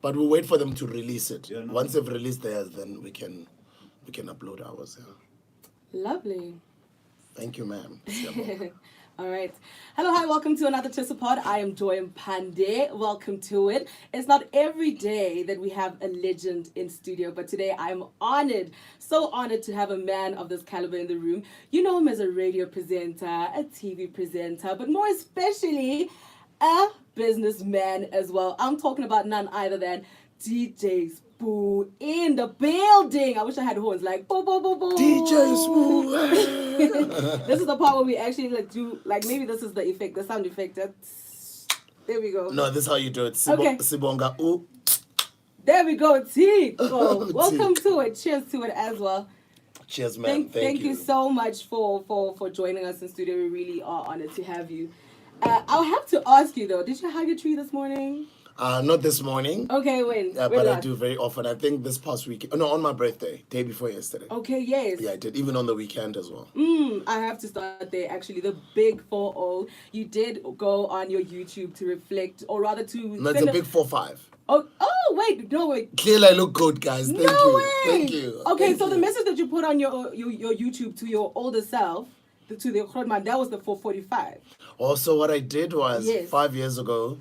But we'll wait for them to release it. Yeah, no. Once they've released theirs, then we can upload ours. Yeah. Lovely. Thank you, ma'am. All right. Hello, hi, welcome to another Tisapod. I am Joy Mpande. Welcome to it. It's not every day that we have a legend in studio, but today I'm honored, so honored to have a man of this caliber in the room. You know him as a radio presenter, a TV presenter, but more especially a businessman as well. I'm talking about none other than DJ Spoo in the building. I wish I had horns like boo boo boo boo. DJ Spoo. This is the part where we actually do maybe this is the effect, the sound effect. There we go. No, this is how you do it. Okay. Sibonga. Ooh. There we go. Tea. So, welcome to it. Cheers to it as well. Cheers, man. Thank you so much for joining us in studio. We really are honored to have you. I'll have to ask you though, did you hug a tree this morning? Not this morning. Okay, when? But I do very often. I think this past weekend. No, on my birthday, day before yesterday. Okay, yes. Yeah, I did. Even on the weekend as well. I have to start there. Actually, the big 4-0. You did go on your YouTube to reflect, or rather to. No, it's a big 4-5. Oh, wait, no, wait. Clearly, I look good, guys. Thank you. Way. Thank you. Okay, Thank so you. the message that you put on your YouTube to your older self, to the Krodman, that was the 445. Also, what I did was Yes. 5 years ago,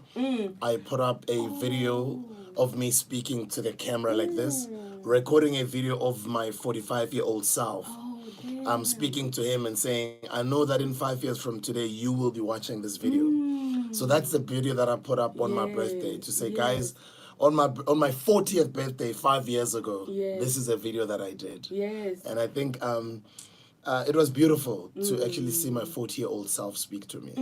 I put up a video of me speaking to the camera like this, recording a video of my 45-year-old self. I'm speaking to him and saying, I know that in 5 years from today, you will be watching this video. So that's the video that I put up on my birthday to say, guys, on my 40th birthday 5 years ago, this is a video that I did. Yes. And I think it was beautiful to actually see my 40-year-old self speak to me.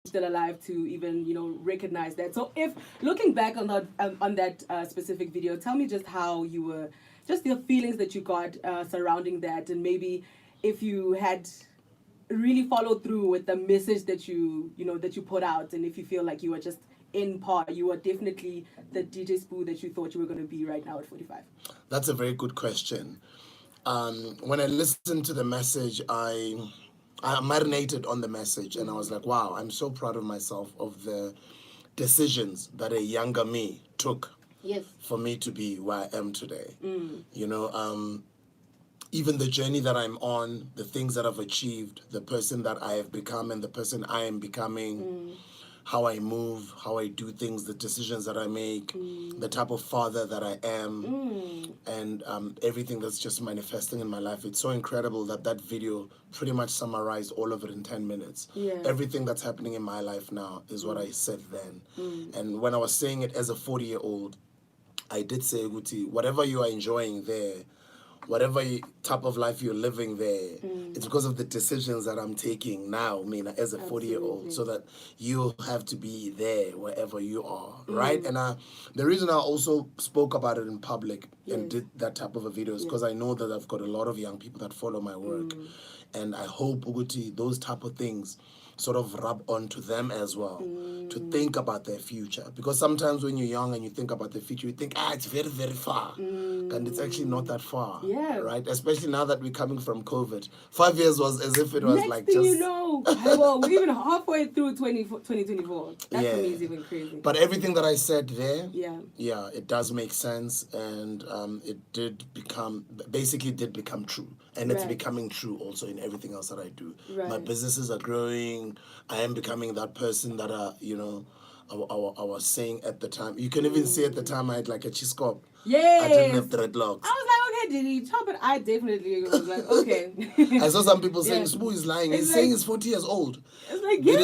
Still alive to even recognize that. So if looking back on that specific video, tell me just how you were, just the feelings that you got surrounding that, and maybe if you had really followed through with the message that you put out, and if you feel like you were just in par, you were definitely the DJ Spoo that you thought you were going to be right now at 45. That's a very good question. When I listened to the message, I marinated on the message, and I was like, wow, I'm so proud of myself, of the decisions that a younger me took for me to be where I am today. Even the journey that I'm on, the things that I've achieved, the person that I have become and the person I am becoming, how I move, how I do things, the decisions that I make, the type of father that I am, and everything that's just manifesting in my life. It's so incredible that video pretty much summarized all of it in 10 minutes. Yeah. Everything that's happening in my life now is what I said then. And when I was saying it as a 40-year-old, I did say, Guti, whatever you are enjoying there, whatever type of life you're living there, it's because of the decisions that I'm taking now, as a 40-year-old, so that you have to be there wherever you are, right? And the reason I also spoke about it in public and did that type of a video is because I know that I've got a lot of young people that follow my work. And I hope, Uguti, those type of things sort of rub onto them as well, to think about their future. Because sometimes when you're young and you think about the future, you think, it's very, very far. And it's actually not that far, right? Especially now that we're coming from COVID. 5 years was as if it was Next like thing just... you know, well, we're even halfway through 2024. That for me is even crazy. But everything that I said there, yeah, it does make sense, and it did become true. And it's becoming true also in everything else that I do. Right. My businesses are growing. I am becoming that person that I was saying at the time. You can even see at the time I had like a cheese cop. Yes. I didn't have dreadlocks. I was like, okay, did he chop it? I definitely was like, okay. I saw some people saying Spoo is lying. He's saying he's 40 years old. It's like, They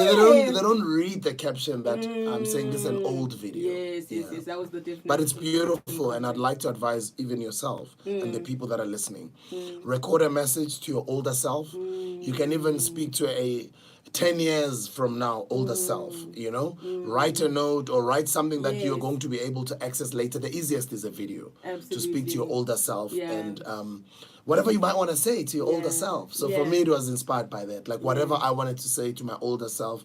don't read the caption that I'm saying this is an old video. Yes, that was the difference. But it's beautiful, and I'd like to advise even yourself and the people that are listening. Record a message to your older self. You can even speak to a 10 years from now older self, write a note or write something that you're going to be able to access later. The easiest is a video. Absolutely. To speak to your older self and whatever you might want to say to your older Yeah. self. So Yeah. for me, it was inspired by that. Like whatever I wanted to say to my older self,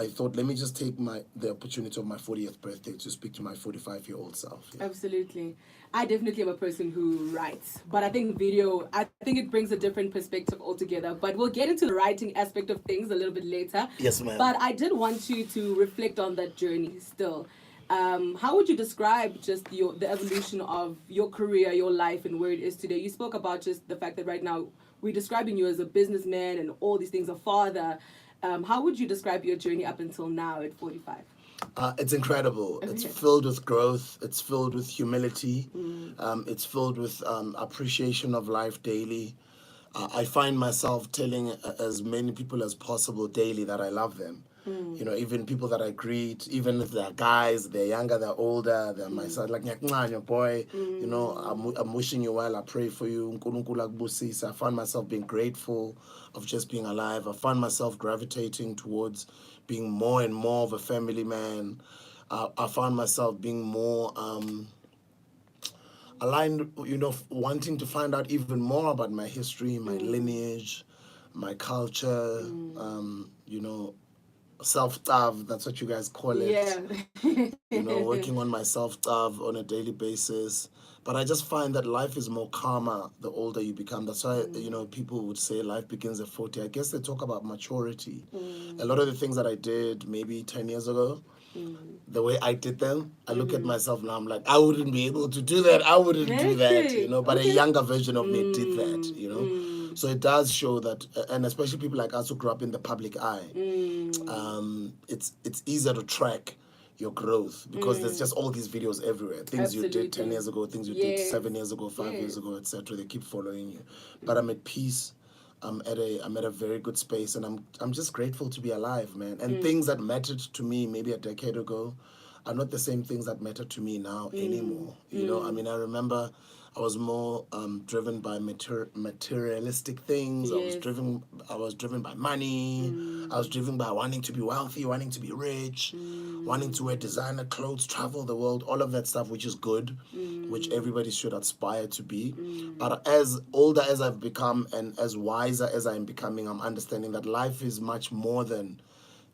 I thought, let me just take the opportunity of my 40th birthday to speak to my 45-year-old self. Yeah. Absolutely. I definitely am a person who writes, but I think I think it brings a different perspective altogether. But we'll get into the writing aspect of things a little bit later. Yes, ma'am. But I did want you to reflect on that journey still. How would you describe just the evolution of your career, your life, and where it is today? You spoke about just the fact that right now we're describing you as a businessman and all these things, a father. How would you describe your journey up until now at 45? It's incredible. Okay. It's filled with growth. It's filled with humility. It's filled with appreciation of life daily. I find myself telling as many people as possible daily that I love them. You know, even people that I greet, even if they're guys, they're younger, they're older, they're my son, like your boy. You know, I'm wishing you well. I pray for you. Nkulunkulu akubusise. I find myself being grateful of just being alive. I find myself gravitating towards being more and more of a family man. I find myself being more aligned, you know, wanting to find out even more about my history, my lineage, my culture, you know, self-love, that's what you guys call it. Yeah. You know, working on my self-love on a daily basis. But I just find that life is more calmer the older you become. That's why, you know, people would say life begins at 40. I guess they talk about maturity. A lot of the things that I did maybe 10 years ago, the way I did them, I look at myself now, I'm like, I wouldn't be able to do that. I wouldn't do that, you know, but a younger version of me did that, you know. So it does show that, and especially people like us who grew up in the public eye, it's easier to track your growth because there's just all these videos everywhere. Things you did 10 Absolutely. years ago, things you did 7 years ago, 5 years ago, etc. They keep following you. But I'm at peace. I'm at a very good space, and I'm just grateful to be alive, man. And things that mattered to me maybe a decade ago are not the same things that matter to me now anymore. You know, I mean, I remember I was more driven by materialistic things. Yes. I was driven by money. I was driven by wanting to be wealthy, wanting to be rich, wanting to wear designer clothes, travel the world, all of that stuff, which is good, which everybody should aspire to be. But as older as I've become and as wiser as I'm becoming, I'm understanding that life is much more than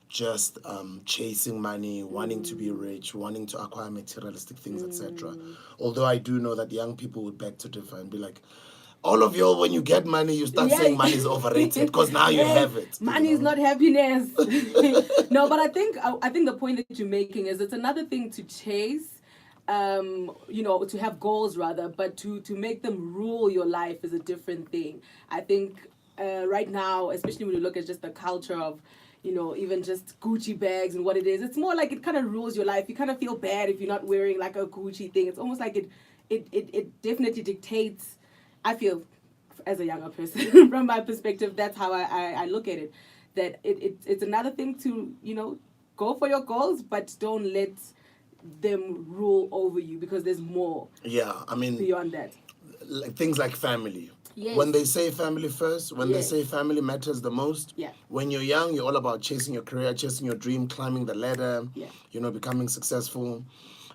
just chasing money, wanting to be rich, wanting to acquire materialistic things, etc. Although I do know that young people would beg to differ and be like, all of you, when you get money, you start saying money is overrated because now you have it. Money is not happiness. No, but I think the point that you're making is it's another thing to chase, you know, to have goals rather, but to make them rule your life is a different thing. I think right now, especially when you look at just the culture of, you know, even just Gucci bags and what it is, it's more like it kind of rules your life. You kind of feel bad if you're not wearing like a Gucci thing. It's almost like it definitely dictates. I feel, as a younger person, from my perspective, that's how I look at it. That it's another thing to, you know, go for your goals, but don't let them rule over you because there's more. Yeah, I mean, beyond that, like things like family. Yes. When they say family first, when they Yes. say family matters the most, Yeah. when you're young, you're all about chasing your career, chasing your dream, climbing the ladder, Yeah. you know, becoming successful.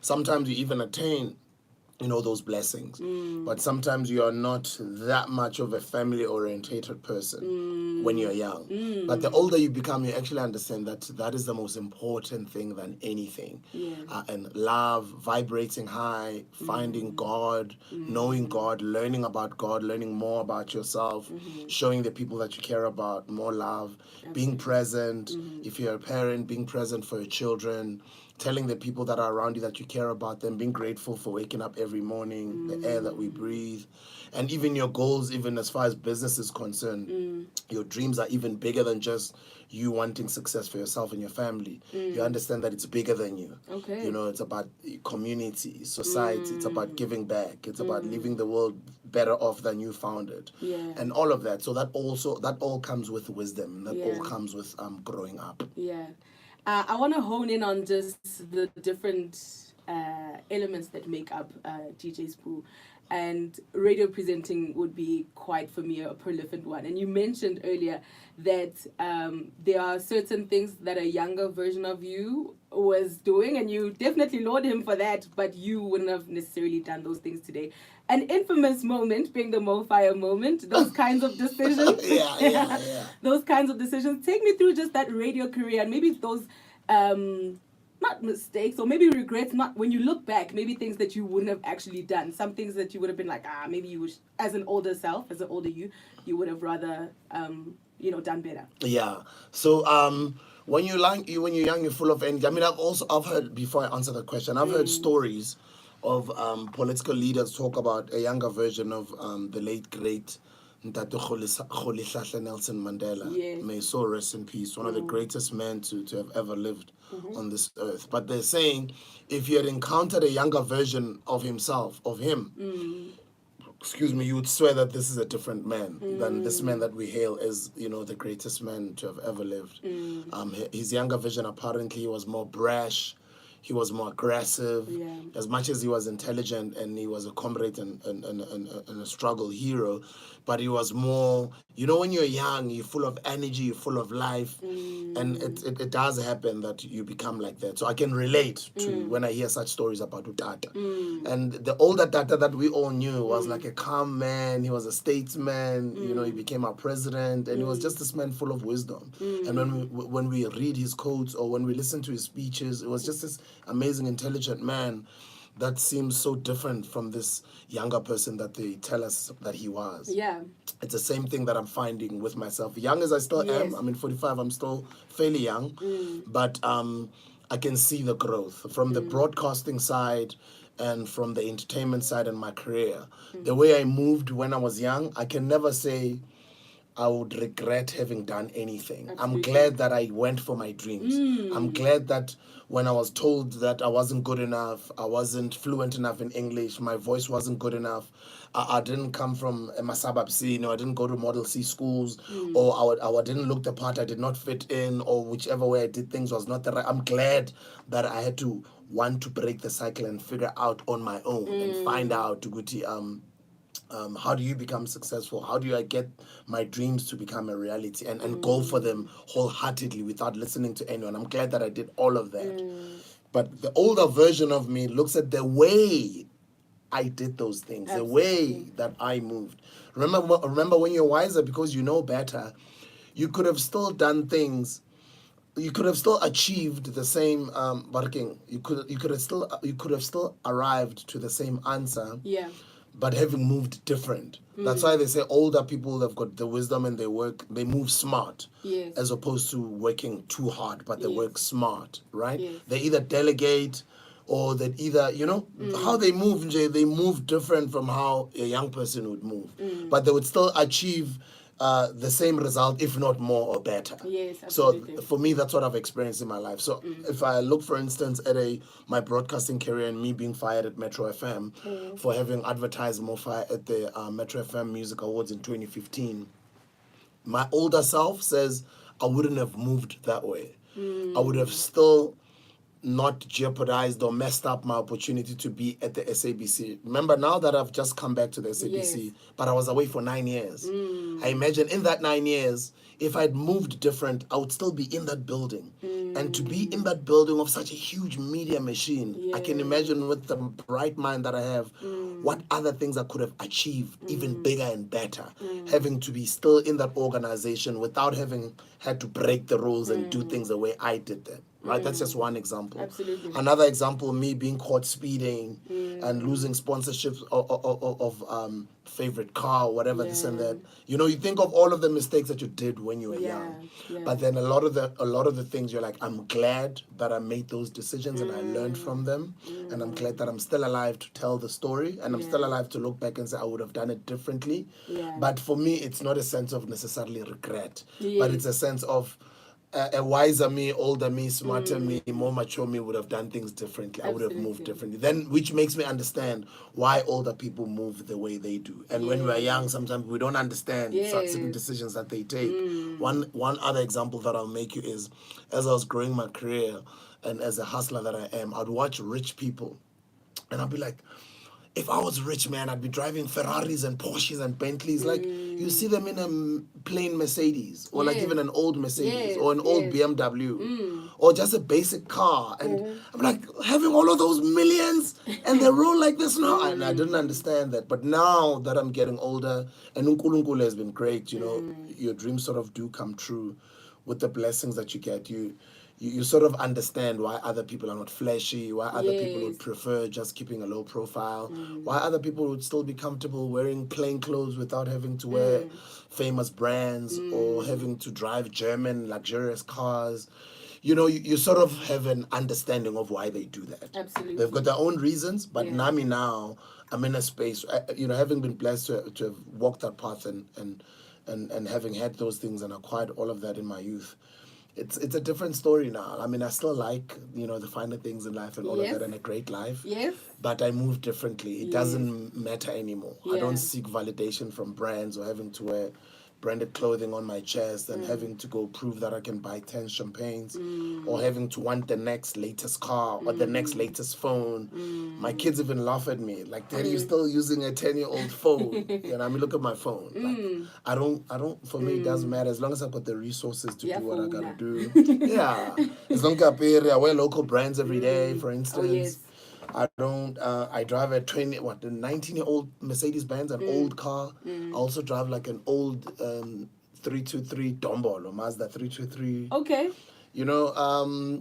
Sometimes you even attain, you know, those blessings. But sometimes you are not that much of a family orientated person when you're young. But the older you become, you actually understand that that is the most important thing than anything. Yeah. And love, vibrating high, finding God, knowing God, learning about God, learning more about yourself, showing the people that you care about more love, being present. If you're a parent, being present for your children, telling the people that are around you that you care about them, being grateful for waking up every morning, the air that we breathe, and even your goals, even as far as business is concerned, your dreams are even bigger than just you wanting success for yourself and your family. You understand that it's bigger than you. Okay. You know, it's about community, society, it's about giving back, it's about leaving the world better off than you found it. Yeah. And all of that. So that all comes with wisdom. That all comes with growing up. Yeah. I want to hone in on just the different elements that make up DJ Spoo. and radio presenting would be quite, for me, a prolific one. And you mentioned earlier that there are certain things that a younger version of you was doing, and you definitely laud him for that, but you wouldn't have necessarily done those things today. An infamous moment being the Mo Fire moment, those kinds of decisions. Yeah. Those kinds of decisions. Take me through just that radio career and maybe those not mistakes or maybe regrets, not when you look back, maybe things that you wouldn't have actually done, some things that you would have been like, maybe you wish, as an older self, as an older you would have rather done better. Yeah. So when you're young, you're full of energy. I mean, I've heard, before I answer the question, I've heard stories of political leaders talk about a younger version of the late great Ntate Rolihlahla Nelson Mandela. Yes. May his soul rest in peace. One of the greatest men to have ever lived on this earth. But they're saying if he had encountered a younger version of himself, of him, excuse me, you would swear that this is a different man than this man that we hail as, the greatest man to have ever lived. His younger version, apparently, was more brash. He was more aggressive. Yeah. As much as he was intelligent and he was a comrade and a struggle hero, but he was more, when you're young, you're full of energy, you're full of life, and it does happen that you become like that. So I can relate to when I hear such stories about Utata. And the older Tata that we all knew was like a calm man. He was a statesman. He became our president, and he was just this man full of wisdom. And when we read his quotes or when we listen to his speeches, it was just this amazing, intelligent man that seems so different from this younger person that they tell us that he was. Yeah. It's the same thing that I'm finding with myself. Young as I still am, I'm in 45, I'm still fairly young, but I can see the growth from the broadcasting side and from the entertainment side in my career. The way I moved when I was young, I can never say I would regret having done anything. Absolutely. I'm glad that I went for my dreams. I'm glad that when I was told that I wasn't good enough, I wasn't fluent enough in English, my voice wasn't good enough, I didn't come from a Masabab scene, I didn't go to Model C schools, or I didn't look the part, I did not fit in, or whichever way I did things was not the right. I'm glad that I had to want to break the cycle and figure out on my own and find out, Tuguti, how do you become successful? How do I get my dreams to become a reality and go for them wholeheartedly without listening to anyone? I'm glad that I did all of that. But the older version of me looks at the way I did those things, the way that I moved. Remember when you're wiser because you know better, you could have still done things. You could have still achieved the same working. You could have still arrived to the same answer. Yeah. But having moved different. That's why they say older people have got the wisdom and they move smart. Yes. As opposed to working too hard, but they work smart, right? Yes. They either delegate or they either, how they move different from how a young person would move. But they would still achieve the same result, if not more or better. Yes, absolutely. So for me, that's what I've experienced in my life. So if I look, for instance, at my broadcasting career and me being fired at Metro FM for having advertised Mo Fire at the Metro FM Music Awards in 2015, my older self says I wouldn't have moved that way. I would have still not jeopardized or messed up my opportunity to be at the SABC. Remember, now that I've just come back to the SABC, but I was away for 9 years. I imagine in that 9 years, if I'd moved different, I would still be in that building. And to be in that building of such a huge media machine, I can imagine with the bright mind that I have, what other things I could have achieved even bigger and better, having to be still in that organization without having had to break the rules and do things the way I did them. Right, that's just one example. Absolutely. Another example, me being caught speeding and losing sponsorships of favorite car, whatever, this and that. You think of all of the mistakes that you did when you were young, but then a lot of the things you're like, I'm glad that I made those decisions and I learned from them, and I'm glad that I'm still alive to tell the story, and I'm still alive to look back and say I would have done it differently. But for me, it's not a sense of necessarily regret, but it's a sense of a wiser me, older me, smarter me, more mature me would have done things differently. I would have moved differently. Then, which makes me understand why older people move the way they do. And when we're young, sometimes we don't understand certain decisions that they take. One other example that I'll make you is, as I was growing my career and as a hustler that I am, I'd watch rich people and I'd be like, if I was rich, man, I'd be driving Ferraris and Porsches and Bentleys. Like, you see them in a plain Mercedes, or like Yes. even an old Mercedes, Yes, or an old yes. BMW, or just a basic car. And I'm like, having all of those millions, and they roll like this now. And I didn't understand that. But now that I'm getting older, and Unkulunkulu has been great, you know, your dreams sort of do come true with the blessings that you get. You sort of understand why other people are not flashy, why other people would Yes. prefer just keeping a low profile, why other people would still be comfortable wearing plain clothes without having to wear famous brands or having to drive German luxurious cars. You know, you sort of have an understanding of why they do that. Absolutely. They've got their own reasons, but Yeah. Nami now, I'm in a space, you know, having been blessed to have walked that path and having had those things and acquired all of that in my youth. It's a different story now. I mean, I still like, you know, the finer things in life and all Yes. of that and a great life. Yes. But I move differently. It Yes. doesn't matter anymore. I Yeah. don't seek validation from brands or having to wear branded clothing on my chest and having to go prove that I can buy 10 champagnes or having to want the next latest car or the next latest phone. My kids even laugh at me like, Daddy, you're still using a 10-year-old phone. And I mean, look at my phone. Like, I don't, for me, it doesn't matter as long as I've got the resources to Yeah, do what I phone, gotta yeah. do. Yeah. As long as I wear local brands every day, for instance. Oh, yes. I don't. I drive a the 19-year-old Mercedes Benz, an old car. I also drive like an old 323 Dombolo, Mazda 323. Okay. You know,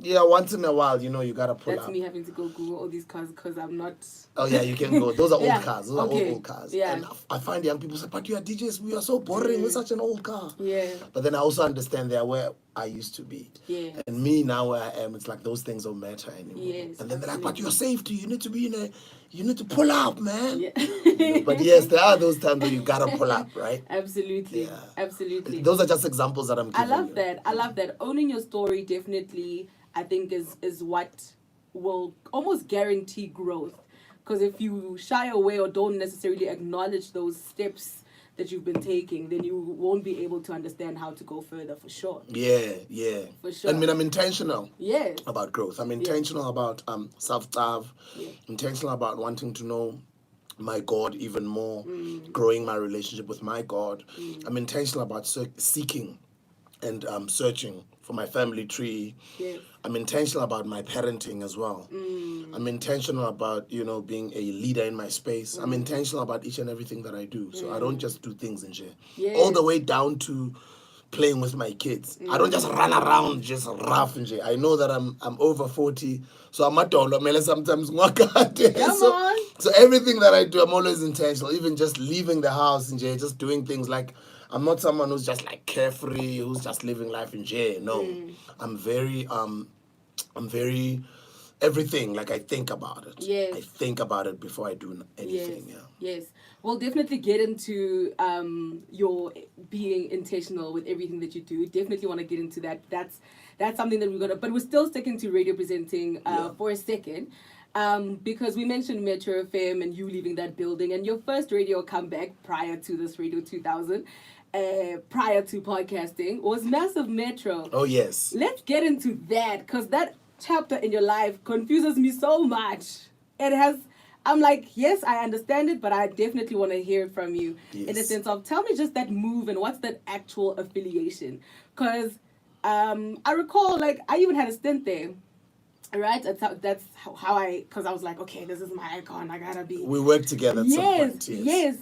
yeah. Once in a while, you know, you gotta pull That's up. me having to go Google all these cars because I'm not. Oh yeah, you can go. Those are Yeah, old cars. Those are okay, old cars. yeah. And I find young people say, "But you are DJs. We are so boring with such an old car." Yeah. But then I also understand they are where I used to be. Yeah. And me now where I am, it's like those things don't matter anymore. Yes, And then they're like, "But absolutely. you're safety. You need to be you need to pull up, man." Yeah. You know, but yes, there are those times where you gotta pull up, right? Absolutely. Yeah. Absolutely. Those are just examples that I'm I giving love you. that. I love that. Owning your story definitely, I think, is what will almost guarantee growth. Because if you shy away or don't necessarily acknowledge those steps that you've been taking, then you won't be able to understand how to go further for sure. Yeah. For sure. I mean, I'm intentional Yes. about growth. I'm intentional about self-love, Yeah. intentional about wanting to know my God even more, growing my relationship with my God. I'm intentional about seeking and searching for my family tree. Yes. I'm intentional about my parenting as well. I'm intentional about, you know, being a leader in my space. I'm intentional about each and everything that I do. So I don't just do things in jail. Yes. All the way down to playing with my kids. I don't just run around just rough and shit. I know that I'm over 40, so I'm a dollar sometimes. Come on. So everything that I do, I'm always intentional. Even just leaving the house in jail, just doing things like I'm not someone who's just like carefree, who's just living life in jail. No, I'm very everything. Like I think about it. Yes. I think about it before I do anything. Yes. Yeah. Yes. We'll definitely get into your being intentional with everything that you do. Definitely want to get into that. That's something that we're gonna. But we're still sticking to radio presenting for a second, because we mentioned Metro FM and you leaving that building and your first radio comeback prior to this Radio 2000. Prior to podcasting was Massive Metro. Oh yes. Let's get into that because that chapter in your life confuses me so much. I'm like, yes, I understand it, but I definitely want to hear it from you in the Yes. sense of tell me just that move and what's that actual affiliation. Because I recall, like, I even had a stint there. Right? That's how because I was like, okay, this is my icon. I gotta be. We work together at some point. Yes.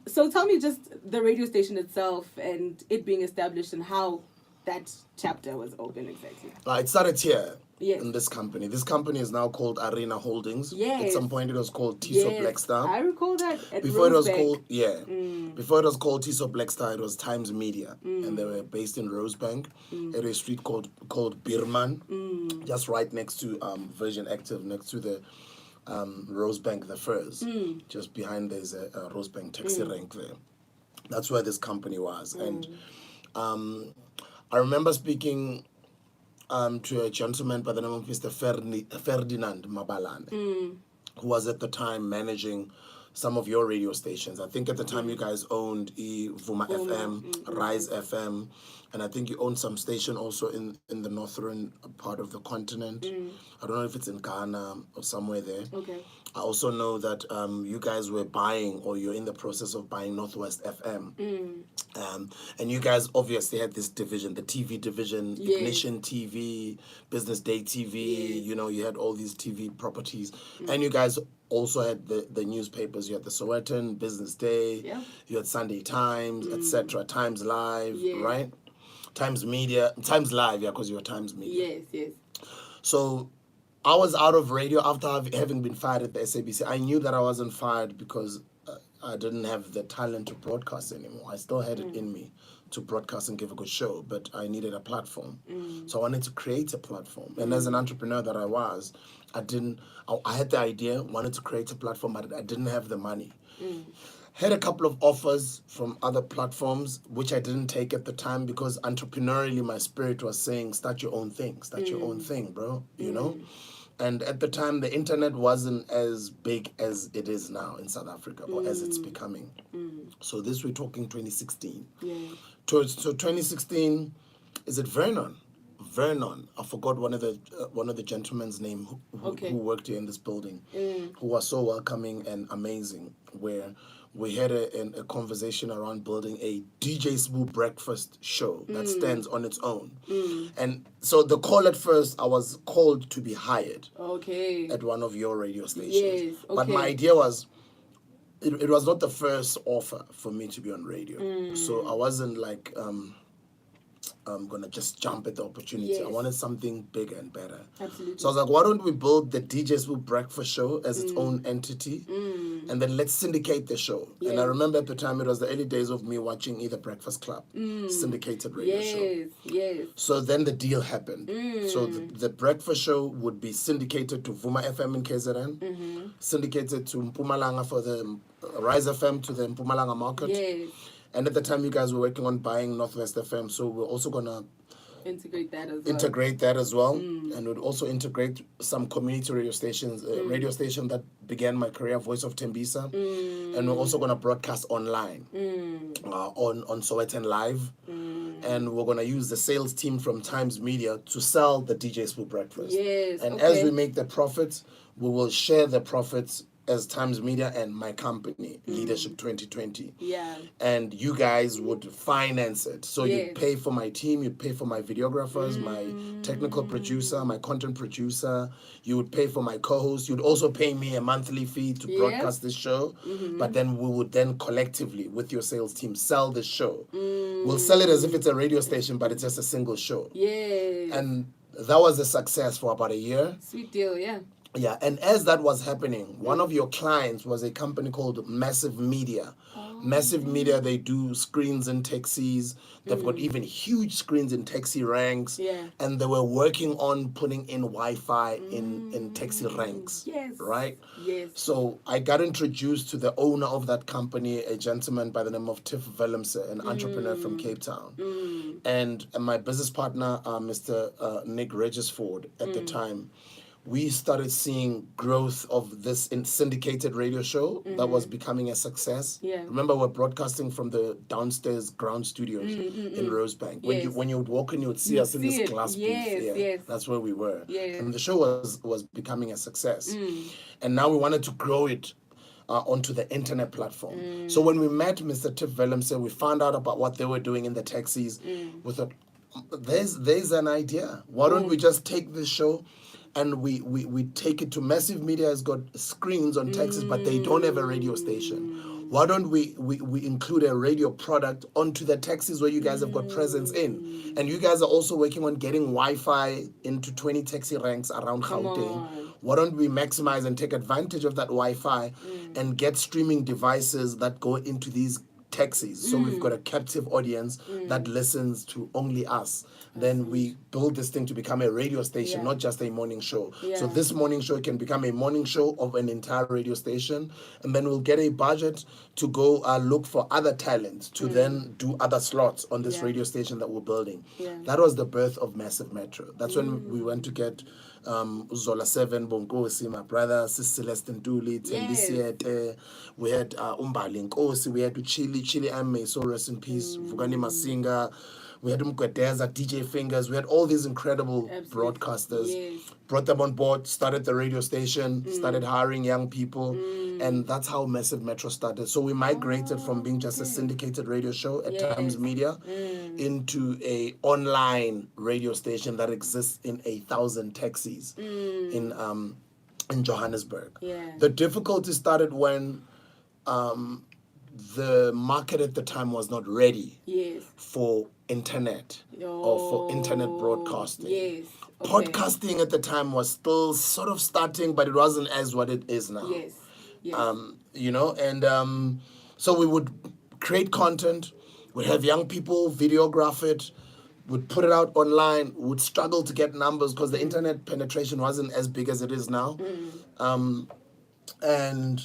So tell me just the radio station itself and it being established and how that chapter was open exactly. It started here Yes. in this company. This company is now called Arena Holdings. Yes. At some point it was called Tiso Yes, Black Star. I recall that at Before it was Rosebank. called Before it was called Tiso Black Star, it was Times Media, and they were based in Rosebank, at a street called Birman, just right next to Virgin Active, next to the Rosebank the Firs. Just behind there's a Rosebank taxi rank there. That's where this company was, and I remember speaking to a gentleman by the name of Mr. Ferdinand Mabalane, who was at the time managing some of your radio stations. I think at the time you guys owned Vuma FM, Rise FM, and I think you owned some station also in the northern part of the continent. I don't know if it's in Ghana or somewhere there. Okay. I also know that you guys were buying, or you're in the process of buying Northwest FM. And you guys obviously had this division, the TV division, Yes. Ignition TV, Business Day TV, Yes. you know, you had all these TV properties. And you guys also had the newspapers. You had the Sowetan, Business Day, Yeah. you had Sunday Times, etc., Times Live, Yes. right? Times Media, Times Live, yeah, because you were Times Media. Yes, yes. So I was out of radio after having been fired at the SABC. I knew that I wasn't fired because I didn't have the talent to broadcast anymore. I still had it in me to broadcast and give a good show, but I needed a platform. So I wanted to create a platform. And as an entrepreneur that I was, I had the idea, wanted to create a platform, but I didn't have the money. Had a couple of offers from other platforms, which I didn't take at the time because entrepreneurially my spirit was saying, start your own thing, bro, you know? And at the time, the internet wasn't as big as it is now in South Africa, or as it's becoming. So this, we're talking 2016. Yeah. So 2016, is it Vernon? Vernon, I forgot one of the gentlemen's name who worked here in this building, who was so welcoming and amazing, where we had a conversation around building a DJ Smooth breakfast show that stands on its own. And so the call at first, I was called to be hired Okay. at one of your radio stations. Yes, But my okay. idea was, it was not the first offer for me to be on radio. So I wasn't like, I'm going to just jump at the opportunity. Yes. I wanted something bigger and better. Absolutely. So I was like, why don't we build the DJ Smooth breakfast show as its own entity, and then let's syndicate the show. And I Yes. remember at the time, it was the early days of me watching either Breakfast Club, syndicated radio show. Yes, yes. So then the deal happened. So the breakfast show would be syndicated to Vuma FM in KZN, syndicated to Mpumalanga for the Rise FM to the Mpumalanga market. Yes. And at the time, you guys were working on buying Northwest FM, so we're also going to Integrate that as well. integrate that as well. And would also integrate some community radio stations, radio station that began my career, Voice of Tembisa. And we're also going to broadcast online on Sowetan Live. And we're going to use the sales team from Times Media to sell the DJ Smooth breakfast. Yes, And okay. as we make the profits, we will share the profits as Times Media and my company, Leadership 2020. Yeah. And you guys would finance it. So Yes. you'd pay for my team, you'd pay for my videographers, my technical producer, my content producer, you would pay for my co-host, you'd also pay me a monthly fee to Yes. broadcast this show. But then we would then collectively, with your sales team, sell the show. We'll sell it as if it's a radio station, but it's just a single show. Yes. And that was a success for about a year. Sweet deal, yeah. Yeah, and as that was happening, one of your clients was a company called Massive Media. Massive Media, they do screens in taxis. They've got even huge screens in taxi ranks. Yeah. And they were working on putting in Wi-Fi in taxi ranks. Yes. Right? Yes. So I got introduced to the owner of that company, a gentleman by the name of Tiff Willemse, an entrepreneur from Cape Town. And my business partner, Mr. Nick Regisford, at the time, we started seeing growth of this syndicated radio show that was becoming a success. Yeah. Remember, we're broadcasting from the downstairs ground studios in Rosebank. Yes. When you would walk in, you would see You'd us in see this it. glass Yes, booth. Yeah, yes. that's where we were. Yeah. And the show was becoming a success. And now we wanted to grow it onto the internet platform. So when we met Mr. Tiff Willemse, we found out about what they were doing in the taxis. We thought, there's an idea. Why don't we just take this show and we take it to Massive Media? Has got screens on taxis, but they don't have a radio station. Why don't we include a radio product onto the taxis where you guys have got presence in? And you guys are also working on getting Wi-Fi into 20 taxi ranks around Gauteng. on. Why don't we maximize and take advantage of that Wi-Fi and get streaming devices that go into these taxis? So we've got a captive audience that listens to only us. Then we build this thing to become a radio station, Yeah. not just a morning show. Yeah. So this morning show can become a morning show of an entire radio station. And then we'll get a budget to go look for other talent to then do other slots on this Yeah. radio station that we're building. Yeah. That was the birth of Massive Metro. That's when we went to get Zola 7, Bongosi, my brother, Sis Celeste Ntuli, Tembisiete. We had Umbali Nkosi, we had Chili Ame, so rest in peace, Vugani Masinga. We had Mgwedeza, DJ Fingers. We had all these incredible broadcasters. Yes. Brought them on board, started the radio station, started hiring young people. And that's how Massive Metro started. So we migrated from being just a syndicated radio show at Times Media into a online radio station that exists in 1,000 taxis in Johannesburg. Yeah. The difficulty started when the market at the time was not ready Yes. for internet or for internet broadcasting. Yes. Okay. Podcasting at the time was still sort of starting, but it wasn't as what it is now. Yes. Yes. You know, and so we would create content, we'd have young people videograph it, would put it out online, would struggle to get numbers because the internet penetration wasn't as big as it is now. And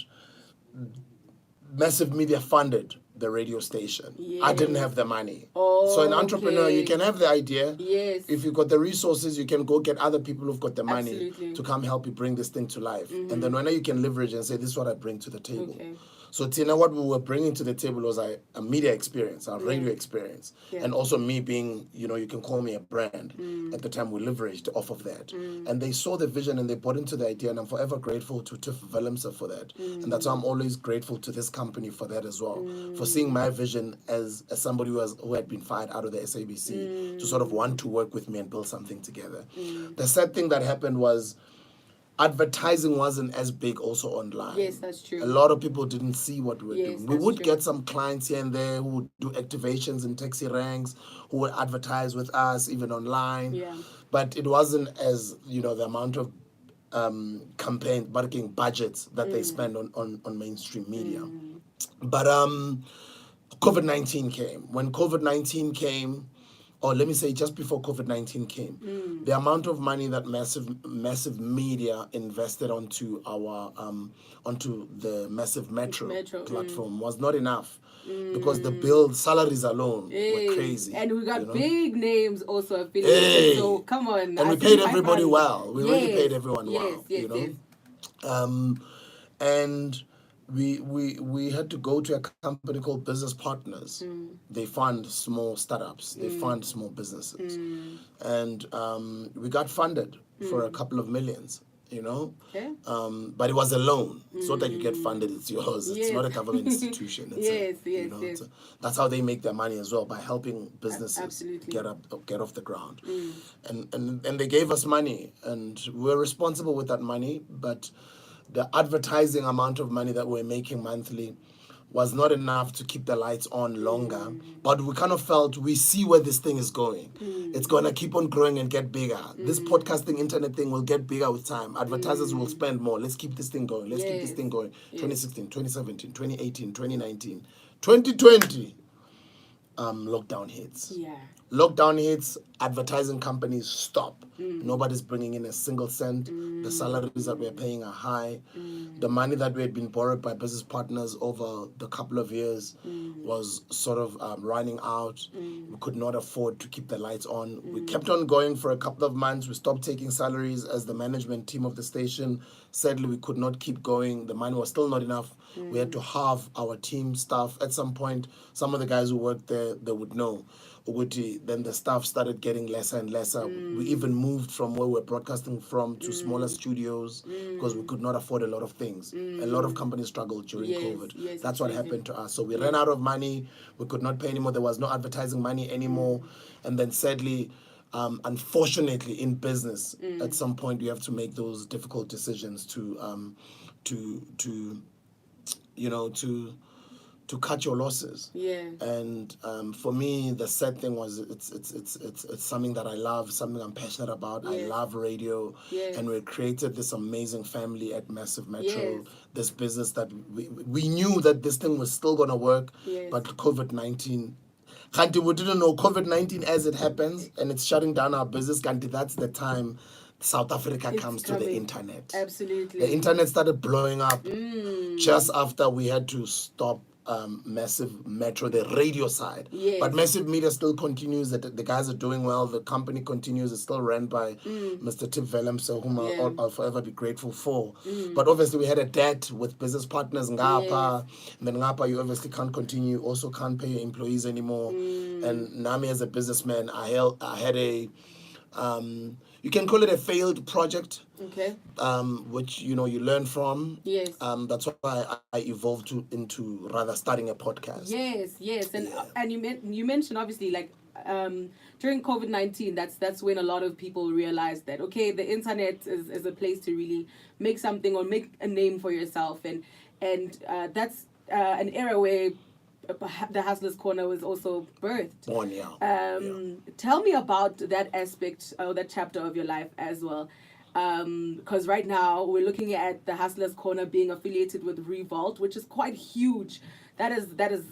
Massive Media funded the radio station. I didn't have the money. So an entrepreneur, you can have the idea. Yes. If you've got the resources, you can go get other people who've got the money Absolutely. to come help you bring this thing to life. And then when you can leverage and say, this is what I bring to the table. Okay. So Tina, what we were bringing to the table was a media experience, a radio experience. And also me being, you know, you can call me a brand. At the time, we leveraged off of that. And they saw the vision and they bought into the idea. And I'm forever grateful to Tiff Willemse for that. And that's why I'm always grateful to this company for that as well. For seeing my vision as somebody who had been fired out of the SABC to sort of want to work with me and build something together. The sad thing that happened was advertising wasn't as big also online. Yes, that's true. A lot of people didn't see what we were doing. We that's would true. get some clients here and there who would do activations in taxi ranks, who would advertise with us even online. Yeah. But it wasn't as, you know, the amount of campaign marketing budgets that they spend on mainstream media. But COVID-19 came. When COVID-19 came, or let me say just before COVID-19 came, the amount of money that massive media invested onto our onto the Massive Metro platform was not enough because the salaries alone were crazy. And we got you know? big names also affiliated. So come on. And we paid everybody well. We really paid everyone well. Yes, you know? yes. And we had to go to a company called Business Partners. They fund small startups. They fund small businesses. And we got funded for a couple of millions, you know. Okay. But it was a loan. It's not that you get funded, it's yours. It's not a government institution. It's that's how they make their money as well, by helping businesses get off the ground. And they gave us money, and we were responsible with that money, but the advertising amount of money that we're making monthly was not enough to keep the lights on longer. But we kind of felt, we see where this thing is going. It's going to keep on growing and get bigger. This podcasting internet thing will get bigger with time. Advertisers will spend more. Let's keep this thing going. Let's keep this thing going. 2016, 2017, 2018, 2019, 2020, lockdown hits. Yeah. Lockdown hits, advertising companies stop. Nobody's bringing in a single cent. The salaries that we're paying are high. The money that we had been borrowed by business partners over the couple of years was sort of running out. We could not afford to keep the lights on. We kept on going for a couple of months. We stopped taking salaries as the management team of the station. Sadly, we could not keep going. The money was still not enough. We had to halve our team staff. At some point, some of the guys who worked there, they would know. Then the staff started getting lesser and lesser. We even moved from where we're broadcasting from to smaller studios because we could not afford a lot of things. A lot of companies struggled during COVID. That's what happened to us. So we ran out of money. We could not pay anymore. There was no advertising money anymore. And then sadly, unfortunately, in business, at some point you have to make those difficult decisions to cut your losses. And for me, the sad thing was it's something that I love, something I'm passionate about. I love radio, and we created this amazing family at Massive Metro. This business that we knew that this thing was still gonna work, but COVID-19. Kanti, we didn't know COVID-19 as it happens, and it's shutting down our business. Kanti, that's the time South Africa comes to the internet. Absolutely. The internet started blowing up just after we had to stop Massive Metro, the radio side. Yes. But Massive Media still continues. The guys are doing well. The company continues. It's still run by Mr. Tip Velemse, whom I'll forever be grateful for. But obviously, we had a debt with business partners, Ngapa. And then Ngapa, you obviously can't continue. Also can't pay your employees anymore. And Nami, as a businessman, I had a... you can call it a failed project, Okay. which you learn from. Yes. That's why I evolved into rather starting a podcast. Yes, and you mentioned obviously like during COVID-19, that's when a lot of people realized that okay, the internet is a place to really make something or make a name for yourself, and that's an era where the Hustlers Corner was also birthed. Born, yeah. Tell me about that aspect or that chapter of your life as well. Because right now we're looking at the Hustlers Corner being affiliated with Revolt, which is quite huge. That is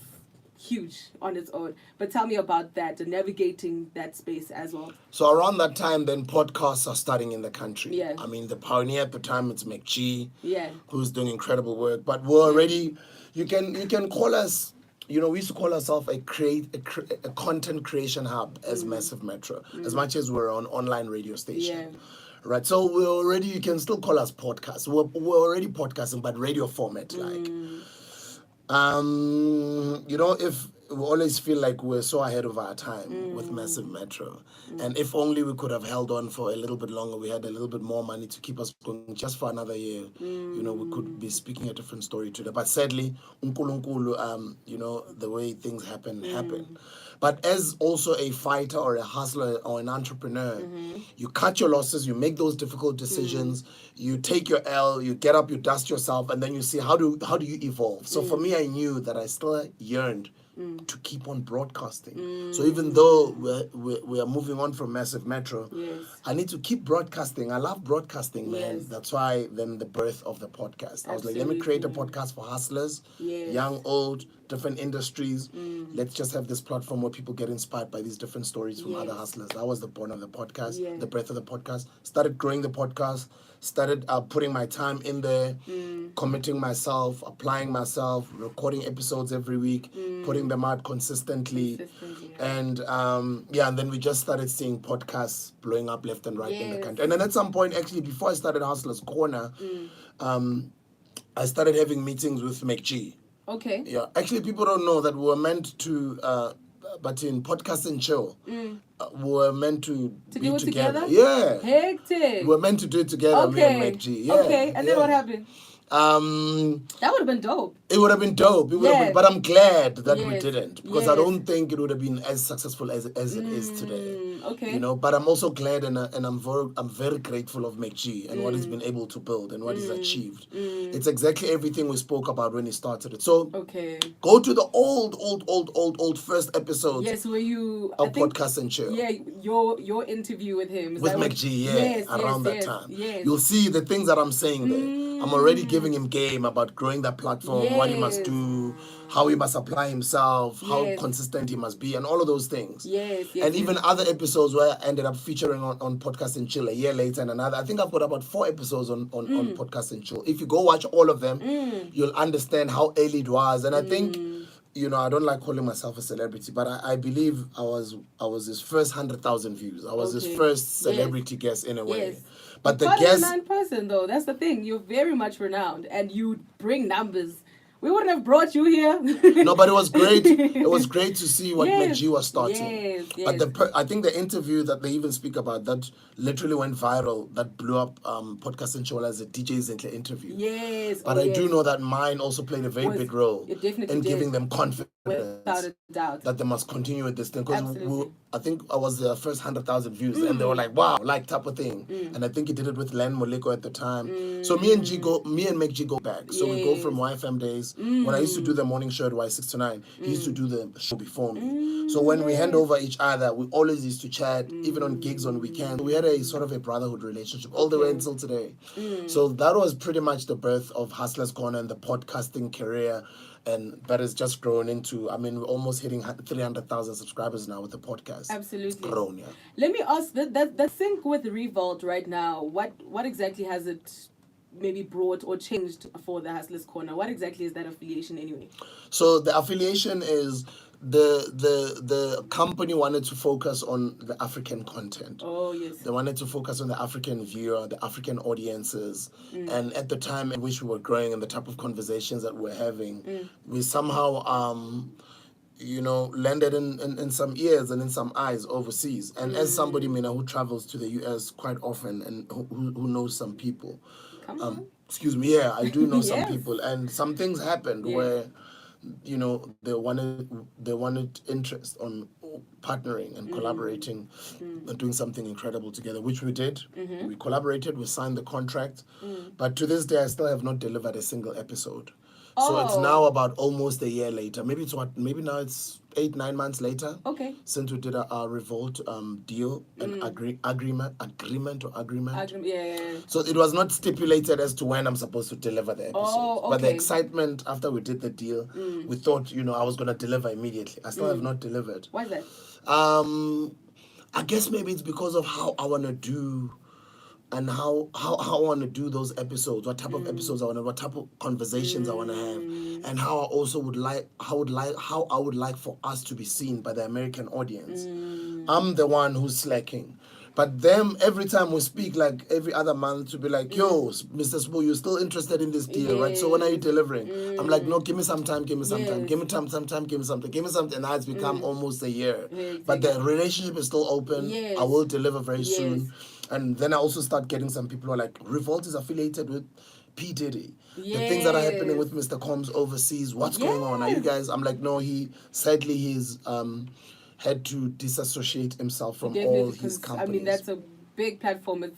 huge on its own. But tell me about that and navigating that space as well. So around that time, then podcasts are starting in the country. Yeah. I mean, the pioneer at the time, it's McG, Yeah. who's doing incredible work. But we're already, you can call us, we used to call ourselves a content creation hub as Massive Metro, as much as we're an online radio station. Yeah. Right, so you can still call us podcasts. We're already podcasting, but radio format, like. If we always feel like we're so ahead of our time with Massive Metro, and if only we could have held on for a little bit longer, we had a little bit more money to keep us going just for another year, we could be speaking a different story today. But sadly, the way things happen. But as also a fighter or a hustler or an entrepreneur, you cut your losses, you make those difficult decisions, you take your L, you get up, you dust yourself, and then you see how do you evolve. So for me, I knew that I still yearned to keep on broadcasting. So even though we are moving on from Massive Metro, I need to keep broadcasting. I love broadcasting, man. Yes. That's why then the birth of the podcast. I was like, let me create a podcast for hustlers, Yes. young, old, different industries. Let's just have this platform where people get inspired by these different stories from other hustlers. That was the point of the podcast, the birth of the podcast. Started growing the podcast, started putting my time in there, committing myself, applying myself, recording episodes every week, putting them out consistently. And and then we just started seeing podcasts blowing up left and right in the country. And then at some point, actually, before I started Hustlers Corner, I started having meetings with McG. Okay. Yeah, actually, people don't know that we were meant to, but in Podcast and Chill, we were meant to be do it together? Yeah. Hectic. We were meant to do it together, me and McG. Yeah. Okay, and then what happened? That would have been dope. It would have been dope. It would have been, but I'm glad that we Yes. didn't, because I don't think it would have been as successful as it is today. Okay. But I'm also glad and I'm very grateful of McG and what he's been able to build and what he's achieved. It's exactly everything we spoke about when he started it. So go to the old first episodes. Yes, where you of Podcast and Chill. Yeah, your interview with him. Is With that McG, around that time. Yes. You'll see the things that I'm saying there. I'm already giving him game about growing that platform, what he must do, how he must apply himself, how consistent he must be, and all of those things. And even other episodes where I ended up featuring on Podcast and Chill a year later and another. I think I've got about 4 episodes on Podcast and Chill. If you go watch all of them, you'll understand how early it was. And I think, I don't like calling myself a celebrity, but I believe I was his first 100,000 views. I was his first celebrity guest in a way. But the quite guest... a renowned person, though. That's the thing. You're very much renowned, and you bring numbers. We wouldn't have brought you here. No, but it was great. It was great to see what McG was starting. But I think the interview that they even speak about that literally went viral, that blew up Podcast and Chill as a DJ Zinhle interview. But I do know that mine also played a very big role in giving them confidence. Without a doubt. That they must continue with this thing. Because I think I was the first 100,000 views and they were like, wow, like type of thing. And I think he did it with Len Moleko at the time. So me and McG go back. So we go from YFM days. When I used to do the morning show at Y6 to 9, he used to do the show before me. So when we hand over each other, we always used to chat, even on gigs on weekends. We had a sort of a brotherhood relationship all the way until today. So that was pretty much the birth of Hustlers Corner and the podcasting career. And that has just grown into, we're almost hitting 300,000 subscribers now with the podcast. Absolutely. It's grown, Let me ask, that sync with Revolt right now, what exactly has it maybe brought or changed for the Hustlers Corner? What exactly is that affiliation anyway? So the affiliation is the company wanted to focus on the African content. Oh, yes. They wanted to focus on the African viewer, the African audiences. And at the time in which we were growing and the type of conversations that we're having, we somehow landed in some ears and in some eyes overseas. And as somebody, Mina, who travels to the US quite often and who knows some people, Come on. excuse me, yeah, I do know some Yes. people, and some things happened Yeah. where they wanted interest on partnering and collaborating and doing something incredible together, which we did. We collaborated, we signed the contract, but to this day I still have not delivered a single episode. So it's Oh. now about almost a year later. Maybe now it's 8-9 months later. Okay. Since we did a Revolt deal and agreement. Yeah. So it was not stipulated as to when I'm supposed to deliver the episode. Oh, But the okay. excitement after we did the deal, we thought, I was going to deliver immediately. I still have not delivered. Why is that? I guess maybe it's because of how I want to do and how I want to do those episodes, what type of episodes I want to, what type of conversations I want to have, and how I also would like how I would like for us to be seen by the American audience. I'm the one who's slacking. But them, every time we speak, like every other month, to be like, yo, Mr. Spo, you're still interested in this deal, right? So when are you delivering? I'm like, no, give me some time, give me some time, give me some time, give me something, give me something. And now it's become almost a year. But the relationship is still open. Yes. I will deliver very Yes. soon. And then I also start getting some people who are like, Revolt is affiliated with P. Diddy. The things that are happening with Mr. Combs overseas, what's going on? Are you guys? I'm like, no, he's had to disassociate himself from Definitely, all his because, companies. I mean, that's a big platform. It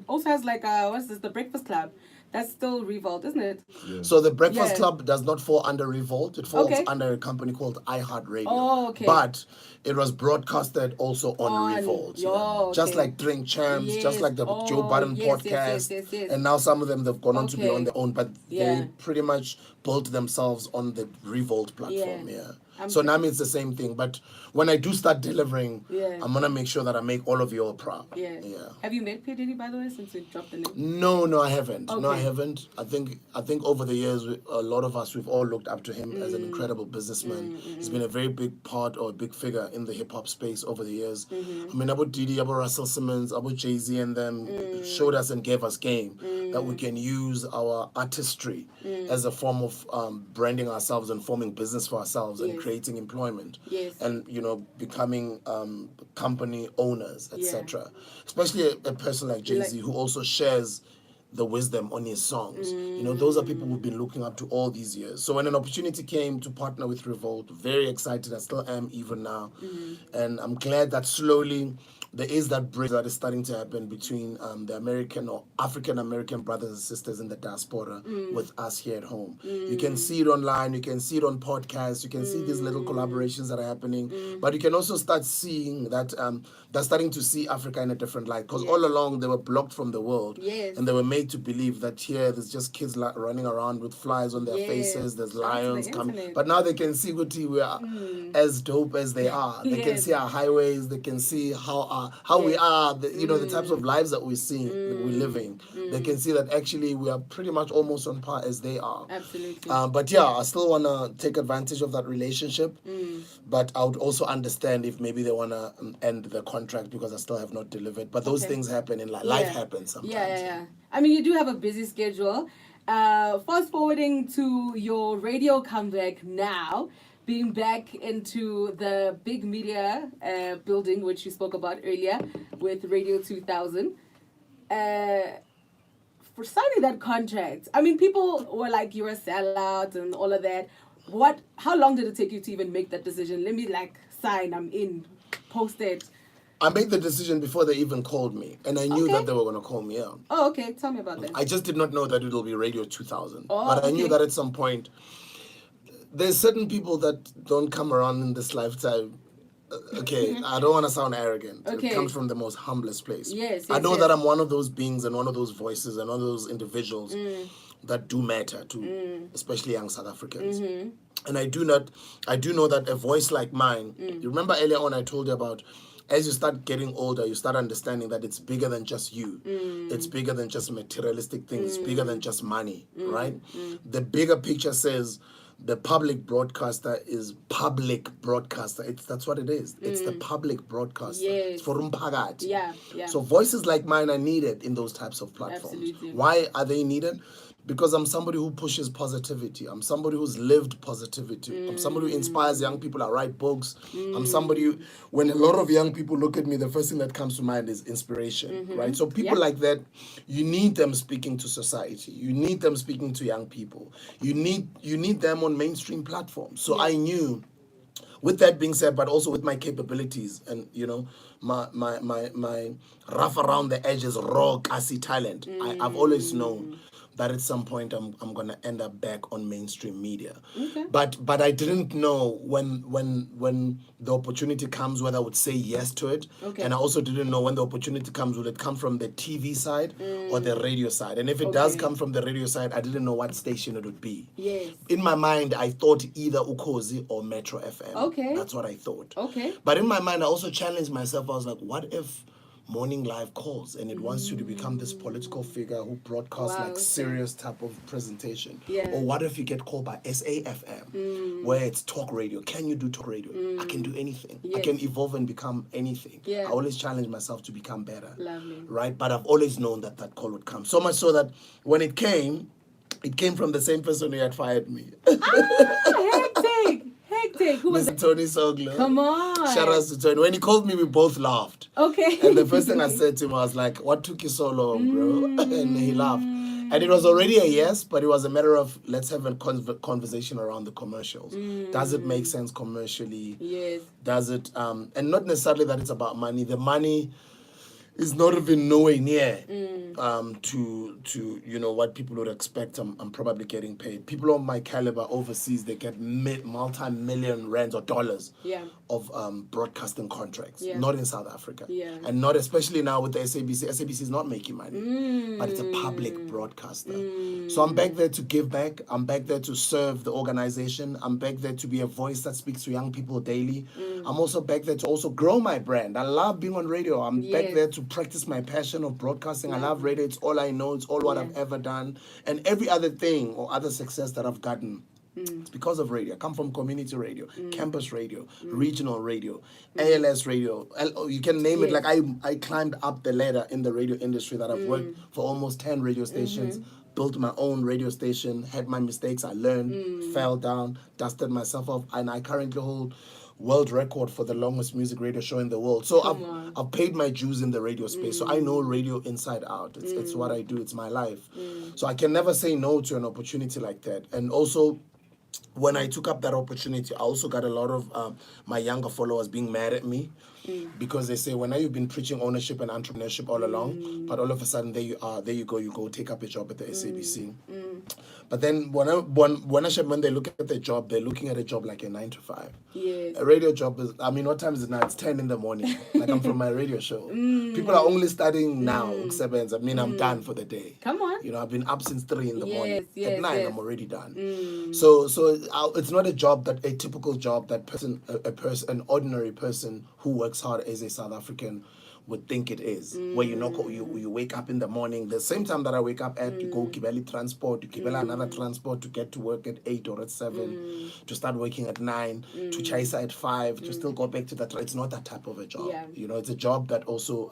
also has like, what's this, the Breakfast Club. That's still Revolt, isn't it? Yeah. So the Breakfast Yeah. Club does not fall under Revolt. It falls Okay. under a company called iHeartRadio. Oh, okay. But it was broadcasted also on On- Revolt. oh, Just okay. like Drink Champs, Yes. just like the Oh, Joe Budden yes, podcast. yes. And now some of them, they've gone on to be Okay. on their own, but Yeah. they pretty much built themselves on the Revolt platform. Yeah. Yeah. I'm So now pretty- it's the same thing. But when I do start delivering, Yeah. I'm going to make sure that I make all of you all proud. Yeah. Have you met P. Diddy, by the way, since we dropped the name? No, I haven't. No, I Okay. haven't. I think over the years, a lot of us, we've all looked up to him as an incredible businessman. He's been a very big part or a big figure in the hip hop space over the years. I mean, about Diddy, about Russell Simmons, about Jay-Z, and them showed us and gave us game that we can use our artistry as a form of branding ourselves and forming business for ourselves and Yes. creating employment. Yes. And becoming company owners, etc. Especially a person like Jay-Z who also shares the wisdom on his songs. Those are people we've been looking up to all these years. So when an opportunity came to partner with Revolt, very excited. I still am even now. And I'm glad that slowly there is that bridge that is starting to happen between the American or African American brothers and sisters in the diaspora with us here at home. You can see it online, you can see it on podcasts, you can see these little collaborations that are happening, but you can also start seeing that they're starting to see Africa in a different light, because all along they were blocked from the world. Yes. And they were made to believe that here there's just kids running around with flies on their Yes. faces, there's Shout out to lions the coming. internet. But now they can see Guti, we are as dope as they are. They can Yes. see our highways, they can see how we are, the types of lives that we're seeing, that we're living. They can see that actually we are pretty much almost on par as they are. Absolutely. But yeah, I still want to take advantage of that relationship. But I would also understand if maybe they want to end the contract because I still have not delivered. But those Okay. things happen in life. Life happens sometimes. Yeah. I mean, you do have a busy schedule. Fast forwarding to your radio comeback now, being back into the big media building, which you spoke about earlier with Radio 2000. For signing that contract, I mean, people were like, you're a sellout and all of that. How long did it take you to even make that decision? Let me sign, I'm in, post it. I made the decision before they even called me, and I knew Okay. that they were going to call me out. Oh, okay. Tell me about that. I just did not know that it'll be Radio 2000. Oh, but I knew okay. that at some point, there's certain people that don't come around in this lifetime. Okay, I don't want to sound arrogant. Okay. It comes from the most humblest place. Yes, I yes, know yes. that I'm one of those beings and one of those voices and one of those individuals that do matter to especially young South Africans. And I do know that a voice like mine, you remember earlier on I told you about as you start getting older, you start understanding that it's bigger than just you. It's bigger than just materialistic things. It's bigger than just money, right? The bigger picture says the public broadcaster is public broadcaster. That's what it is. It's the public broadcaster. Yes. It's for umphakathi. Yeah, yeah. So voices like mine are needed in those types of platforms. Absolutely. Why are they needed? Because I'm somebody who pushes positivity. I'm somebody who's lived positivity. I'm somebody who inspires young people. I write books. I'm somebody who, when a lot of young people look at me, the first thing that comes to mind is inspiration, right? So people like that, you need them speaking to society. You need them speaking to young people. You need them on mainstream platforms. So I knew, with that being said, but also with my capabilities and my rough around the edges, raw, gassy talent, I've always known that at some point I'm gonna end up back on mainstream media. Okay. But I didn't know when the opportunity comes whether I would say yes to it. Okay. And I also didn't know when the opportunity comes, will it come from the TV side or the radio side? And if it does come from the radio side, I didn't know what station it would be. Yes. In my mind, I thought either Ukhozi or Metro FM. Okay. That's what I thought. Okay. But in my mind, I also challenged myself. I was like, what if Morning Live calls and it wants you to become this political figure who broadcasts like serious type of presentation? Yeah. Or what if you get called by SAFM where it's talk radio? Can you do talk radio? I can do anything. I Yes. can evolve and become anything. Yeah. I always challenge myself to become better. Lovely. Right? But I've always known that that call would come. So much so that when it came from the same person who had fired me. Hectic. Who was Mr. it? Tony Soglo. Come on. Shout out to Tony. When he called me, we both laughed. Okay. And the first thing I said to him, I was like, what took you so long, bro? And he laughed. And it was already a yes, but it was a matter of, let's have a conversation around the commercials. Does it make sense commercially? Yes. Does it, and not necessarily that it's about money. The money is not even nowhere near to what people would expect. I'm probably getting paid. People of my caliber overseas, they get multi-million rands or dollars of broadcasting contracts. Not in South Africa. And not especially now with the SABC. SABC is not making money, but it's a public broadcaster. So I'm back there to give back. I'm back there to serve the organization. I'm back there to be a voice that speaks to young people daily. I'm also back there to also grow my brand. I love being on radio. I'm back there to practice my passion of broadcasting. I love radio. It's all I know. It's all what I've ever done. And every other thing or other success that I've gotten, it's because of radio. I come from community radio, campus radio, regional radio, ALS radio. You can name it. Like I climbed up the ladder in the radio industry that I've worked for almost 10 radio stations. Built my own radio station, had my mistakes, I learned, fell down, dusted myself off, and I currently hold world record for the longest music radio show in the world. So I've paid my dues in the radio space. So I know radio inside out. It's what I do. It's my life. So I can never say no to an opportunity like that. And also, when I took up that opportunity, I also got a lot of my younger followers being mad at me because they say, well, now you've been preaching ownership and entrepreneurship all along, but all of a sudden there you are, there you go take up a job at the SABC. But then when they look at the job, they're looking at a job like a 9 to 5. Yes. A radio job is, what time is it now? It's 10 in the morning. Like I'm from my radio show. People are only starting now, 7. I'm done for the day. Come on. I've been up since 3 in the morning. Yes, At 9, yes. I'm already done. So it's not a job a typical job that an ordinary person who works hard as a South African would think it is. Where you wake up in the morning, the same time that I wake up at, you go Kibeli transport, you Kibela another transport to get to work at 8 or at 7, to start working at 9, to Chaisa at 5, to still go back to that. It's not that type of a job. It's a job that also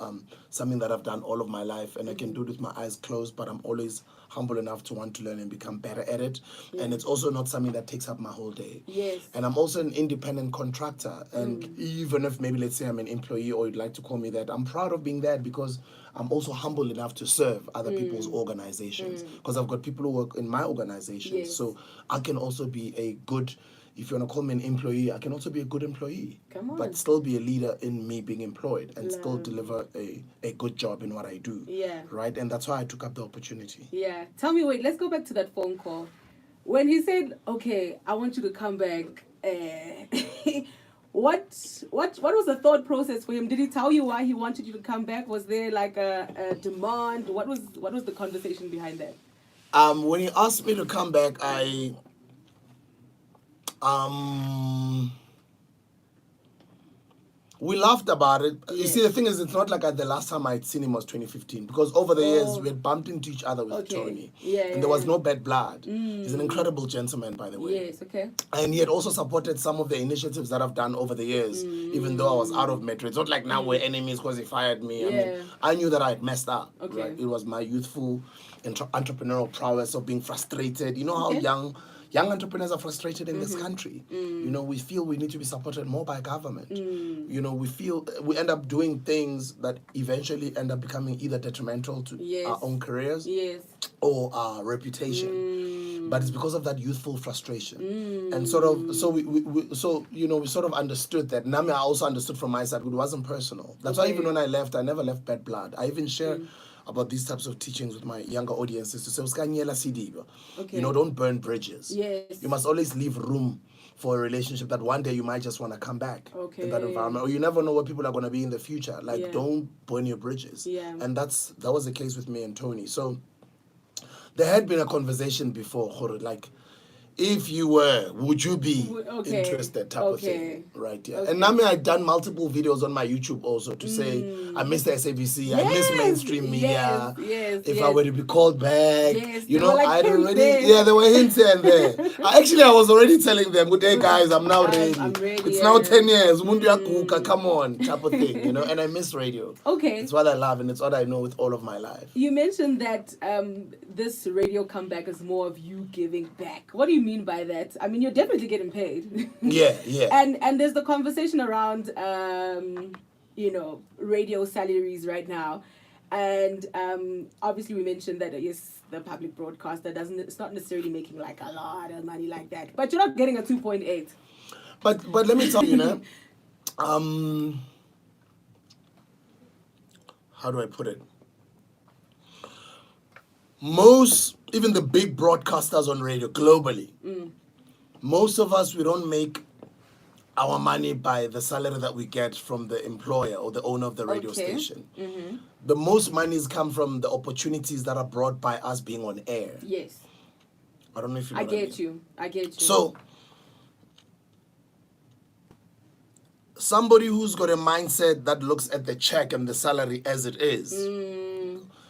something that I've done all of my life, and I can do it with my eyes closed, but I'm always humble enough to want to learn and become better at it. And it's also not something that takes up my whole day. Yes. And I'm also an independent contractor. And even if maybe, let's say I'm an employee or you'd like to call me that, I'm proud of being that because I'm also humble enough to serve other people's organizations. Because I've got people who work in my organizations. Yes. So I can also be a good, if you want to call me an employee, I can also be a good employee. Come on. But still be a leader in me being employed and still deliver a good job in what I do. Yeah. Right? And that's why I took up the opportunity. Yeah. Tell me, wait, let's go back to that phone call. When he said, okay, I want you to come back, what was the thought process for him? Did he tell you why he wanted you to come back? Was there like a demand? What was the conversation behind that? When he asked me to come back, I We laughed about it. You Yes. see, the thing is, it's not like the last time I'd seen him was 2015, because over the years Oh. we had bumped into each other with Okay. Tony, Yeah, and yeah, there was yeah. no bad blood. He's an incredible gentleman, by the way. Yes, okay. And he had also supported some of the initiatives that I've done over the years, even though I was out of Metro. It's not like now we're enemies because he fired me. I Yeah. mean, I knew that I had messed up. Okay. Right? It was my youthful entrepreneurial prowess of being frustrated. You know how Okay. young entrepreneurs are frustrated in this country. You know, we feel we need to be supported more by government. You know, we feel we end up doing things that eventually end up becoming either detrimental to Yes. our own careers Yes. or our reputation. But it's because of that youthful frustration. And sort of, so we sort of understood that. Nami, I also understood from my side, it wasn't personal. That's why Okay. even when I left, I never left bad blood. I even share about these types of teachings with my younger audiences to say, "Uskanyela sidiba." Okay. You know, don't burn bridges. Yes. You must always leave room for a relationship that one day you might just want to come back in that Okay. environment, or you never know what people are going to be in the future. Like, Yeah. don't burn your bridges. Yeah. And that was the case with me and Tony. So there had been a conversation before, like, if you were, would you be Okay. interested type of Okay. thing, right? Yeah. Okay. And Nami, I'd done multiple videos on my YouTube also to say, I miss the SABC, I miss Yes, mainstream media. yes, If yes. I were to be called back, Yes, you there know, were like I'd hints already, there. yeah, there were hints here and there. I was already telling them, good day guys, I'm now ready. I'm ready, It's yeah. now 10 years, Mundu yakuka, come on, type of thing, you know, and I miss radio. Okay. It's what I love and it's what I know with all of my life. You mentioned that this radio comeback is more of you giving back. What do you mean by that? I mean, you're definitely getting paid. Yeah, yeah. And there's the conversation around, you know, radio salaries right now. And obviously we mentioned that, yes, the public broadcaster it's not necessarily making like a lot of money like that. But you're not getting a 2.8. But let me tell you, know, how do I put it? Most, even the big broadcasters on radio globally, most of us, we don't make our money by the salary that we get from the employer or the owner of the radio Okay. station. The most monies come from the opportunities that are brought by us being on air. Yes. I don't know if you know I what I get mean. you. I get you. So, somebody who's got a mindset that looks at the check and the salary as it is.